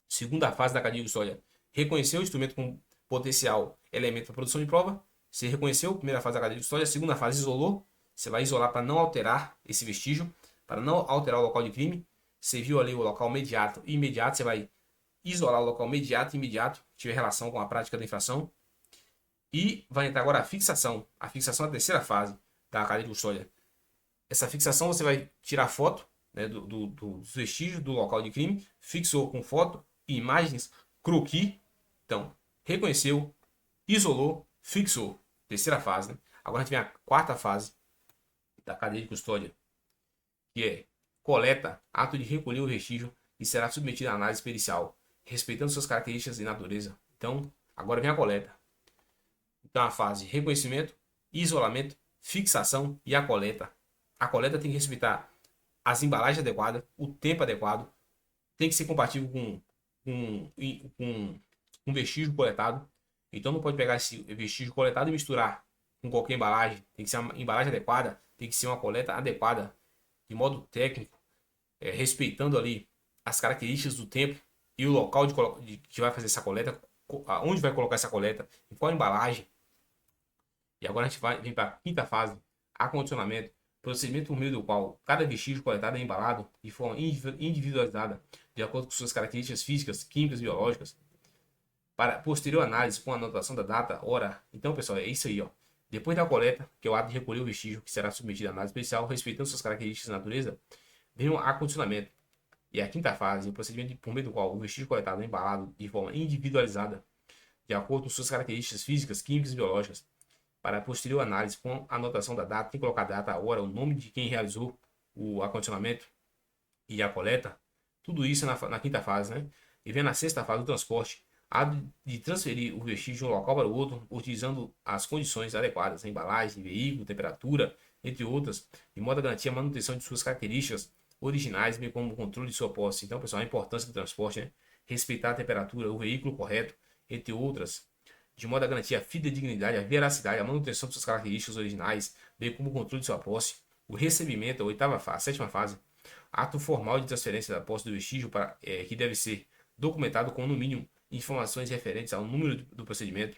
Segunda fase da cadeia de custódia. Reconheceu o instrumento com potencial elemento para produção de prova. Você reconheceu a primeira fase da cadeia de custódia. Segunda fase, isolou. Você vai isolar para não alterar esse vestígio, para não alterar o local de crime. Você viu ali o local imediato e imediato. Você vai isolar o local imediato e imediato, que tiver relação com a prática da infração. E vai entrar agora a fixação. A fixação é a terceira fase da cadeia de custódia. Essa fixação você vai tirar foto, né, dos vestígios do local de crime, fixou com foto, imagens, croquis. Então, reconheceu, isolou, fixou. Terceira fase, né? Agora a gente vem a quarta fase da cadeia de custódia, que é coleta, ato de recolher o vestígio e será submetido à análise pericial, respeitando suas características e natureza. Então, agora vem a coleta. Então, a fase de reconhecimento, isolamento, fixação e a coleta. A coleta tem que respeitar as embalagens adequadas, o tempo adequado, tem que ser compatível com vestígio coletado. Então, não pode pegar esse vestígio coletado e misturar com qualquer embalagem. Tem que ser uma embalagem adequada, tem que ser uma coleta adequada, de modo técnico, respeitando ali as características do tempo e o local que vai fazer essa coleta, onde vai colocar essa coleta, em qual embalagem. E agora a gente vai vir para a quinta fase, acondicionamento, procedimento por meio do qual cada vestígio coletado é embalado de forma individualizada, de acordo com suas características físicas, químicas e biológicas, para posterior análise com anotação da data, hora. Então, pessoal, é isso aí, ó. Depois da coleta, que é o ato de recolher o vestígio que será submetido à análise especial, respeitando suas características e natureza, vem o acondicionamento. E a quinta fase, o procedimento por meio do qual o vestígio coletado é embalado de forma individualizada, de acordo com suas características físicas, químicas e biológicas, para posterior análise com anotação da data, tem que colocar a data, a hora, o nome de quem realizou o acondicionamento e a coleta. Tudo isso na quinta fase, né? E vem na sexta fase, o transporte, há de transferir o vestígio de um local para o outro, utilizando as condições adequadas, a embalagem, veículo, temperatura, entre outras, de modo a garantir a manutenção de suas características originais, bem como o controle de sua posse. Então, pessoal, a importância do transporte, né? Respeitar a temperatura, o veículo correto, entre outras, de modo a garantir a fidedignidade, a veracidade, a manutenção de suas características originais, bem como o controle de sua posse, o recebimento, a sétima fase, ato formal de transferência da posse do vestígio que deve ser documentado com, no mínimo, informações referentes ao número do procedimento,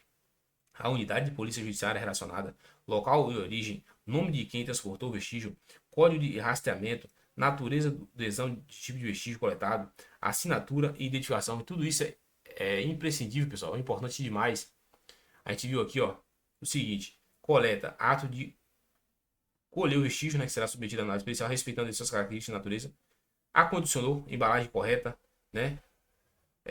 a unidade de polícia judiciária relacionada, local e origem, nome de quem transportou o vestígio, código de rastreamento, natureza do exame de tipo de vestígio coletado, assinatura e identificação. Tudo isso é imprescindível, pessoal, é importante demais. A gente viu aqui, ó, o seguinte: coleta, ato de colher o vestígio, né, que será submetido à análise pericial, respeitando as suas características e natureza. Acondicionou, embalagem correta, né?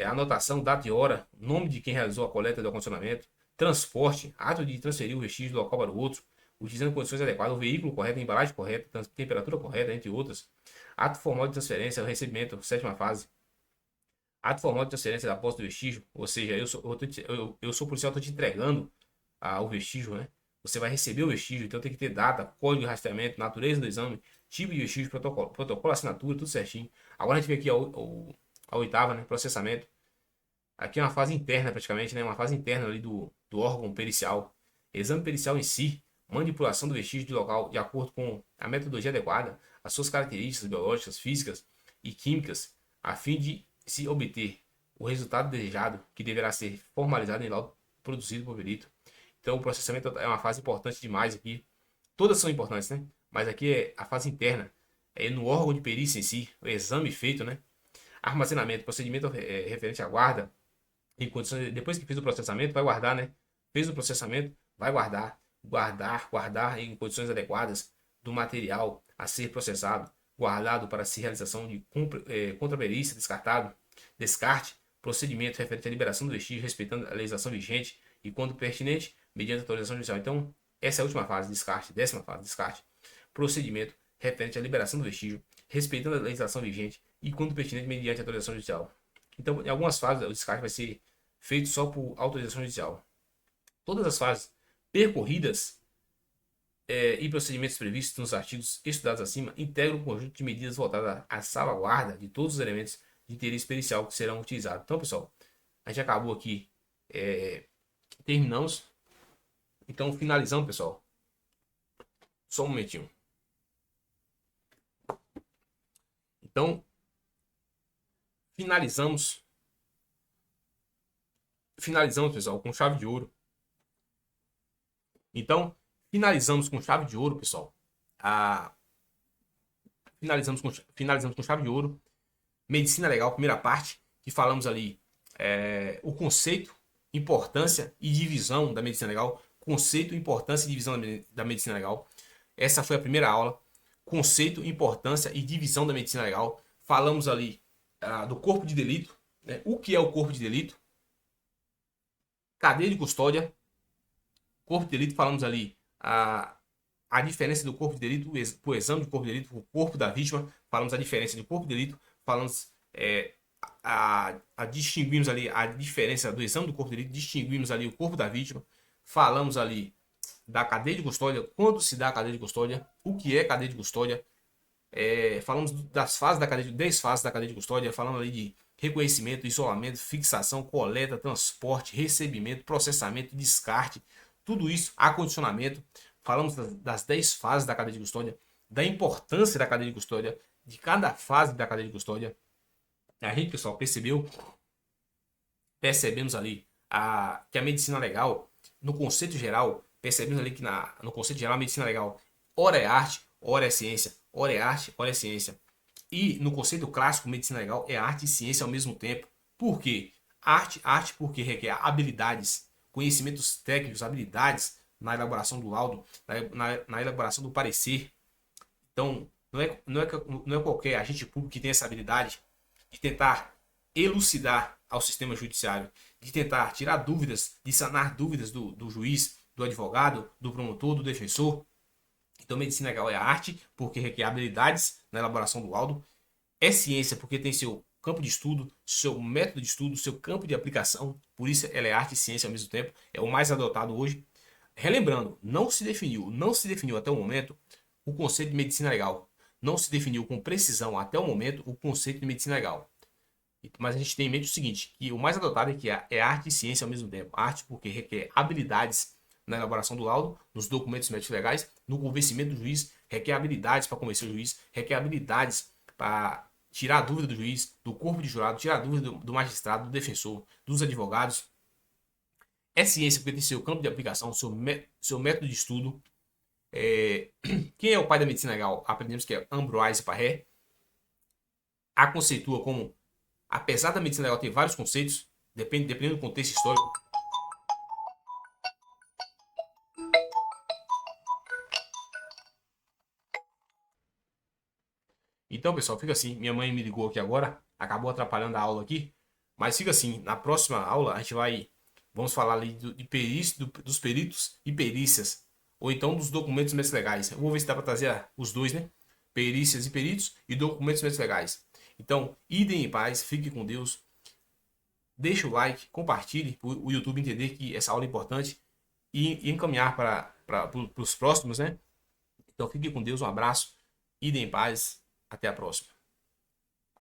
Anotação, data e hora, nome de quem realizou a coleta do acondicionamento, transporte, ato de transferir o vestígio do local para o outro, utilizando condições adequadas, o veículo correto, a embalagem correta, temperatura correta, entre outras. Ato formal de transferência, o recebimento, sétima fase. Ato formal de transferência da posse do vestígio, ou seja, eu sou policial, estou te entregando o vestígio, né? Você vai receber o vestígio, então tem que ter data, código de rastreamento, natureza do exame, tipo de vestígio, protocolo, assinatura, tudo certinho. Agora a gente vê aqui a oitava, né? Processamento. Aqui é uma fase interna, praticamente, né? Uma fase interna ali do órgão pericial. Exame pericial em si, manipulação do vestígio de local de acordo com a metodologia adequada, as suas características biológicas, físicas e químicas, a fim de se obter o resultado desejado, que deverá ser formalizado em laudo produzido por perito. Então, o processamento é uma fase importante demais aqui. Todas são importantes, né? Mas aqui é a fase interna, é no órgão de perícia em si, o exame feito, né? Armazenamento, procedimento referente à guarda, em condições, depois que fez o processamento, vai guardar, né? Fez o processamento, vai guardar em condições adequadas do material a ser processado, guardado para se realização de contraperícia, descarte, procedimento referente à liberação do vestígio, respeitando a legislação vigente e, quando pertinente, mediante autorização judicial. Então, essa é a última fase, descarte, décima fase, descarte, procedimento referente à liberação do vestígio, respeitando a legislação vigente e, quando pertinente, mediante autorização judicial. Então, em algumas fases, o descarte vai ser feito só por autorização judicial. Todas as fases percorridas e procedimentos previstos nos artigos estudados acima integram um conjunto de medidas voltadas à salvaguarda de todos os elementos de interesse pericial que serão utilizados. Então, pessoal, a gente acabou aqui, terminamos. Então, finalizamos, pessoal. Só um momentinho. Então, finalizamos, pessoal, com chave de ouro. Então, finalizamos com chave de ouro, pessoal. Finalizamos com chave de ouro. Medicina legal, primeira parte, que falamos ali o conceito importância e divisão da medicina legal. Conceito, importância e divisão da medicina legal. Essa foi a primeira aula. Conceito, importância e divisão da medicina legal. Falamos ali do corpo de delito, né? O que é o corpo de delito? Cadeia de custódia. Corpo de delito, falamos ali a diferença do corpo de delito, o exame de corpo de delito, o corpo da vítima. Falamos a diferença do corpo de delito. Falamos distinguimos ali a diferença do exame do corpo de delito, distinguimos ali o corpo da vítima, falamos ali da cadeia de custódia, quando se dá a cadeia de custódia, o que é cadeia de custódia, falamos das fases da cadeia, 10 fases da cadeia de custódia, falamos ali de reconhecimento, isolamento, fixação, coleta, transporte, recebimento, processamento, descarte, tudo isso, acondicionamento, falamos das 10 fases da cadeia de custódia, da importância da cadeia de custódia, de cada fase da cadeia de custódia. A gente, pessoal, percebemos ali que a medicina legal, no conceito geral, percebemos ali que no conceito geral a medicina legal, ora é arte, ora é ciência, ora é arte, ora é ciência. E no conceito clássico, medicina legal é arte e ciência ao mesmo tempo. Por quê? Arte porque requer habilidades, conhecimentos técnicos, habilidades na elaboração do laudo, na elaboração do parecer. Então, não é qualquer agente público que tem essa habilidade de tentar elucidar ao sistema judiciário, de tentar tirar dúvidas, de sanar dúvidas do juiz, do advogado, do promotor, do defensor. Então, medicina legal é arte, porque requer habilidades na elaboração do laudo. É ciência, porque tem seu campo de estudo, seu método de estudo, seu campo de aplicação. Por isso, ela é arte e ciência ao mesmo tempo. É o mais adotado hoje. Relembrando, não se definiu até o momento o conceito de medicina legal. Não se definiu com precisão até o momento o conceito de medicina legal. Mas a gente tem em mente o seguinte, que o mais adotado é arte e ciência ao mesmo tempo. Arte porque requer habilidades na elaboração do laudo, nos documentos médicos legais, no convencimento do juiz, requer habilidades para convencer o juiz, requer habilidades para tirar a dúvida do juiz, do corpo de jurado, tirar a dúvida do magistrado, do defensor, dos advogados. É ciência porque tem seu campo de aplicação, seu método de estudo. Quem é o pai da medicina legal? Aprendemos que é Ambroise Paré. A conceitua como, apesar da medicina legal ter vários conceitos, dependendo do contexto histórico. Então, pessoal, fica assim. Minha mãe me ligou aqui agora, acabou atrapalhando a aula aqui, mas fica assim. Na próxima aula a gente vamos falar ali dos peritos e perícias, ou então dos documentos médicos legais. Eu vou ver se dá para trazer os dois, né? Perícias e peritos e documentos médicos legais. Então, idem em paz, fiquem com Deus. Deixe o like, compartilhe para o YouTube entender que essa aula é importante e encaminhar para os próximos, né? Então, fiquem com Deus, um abraço, idem em paz, até a próxima.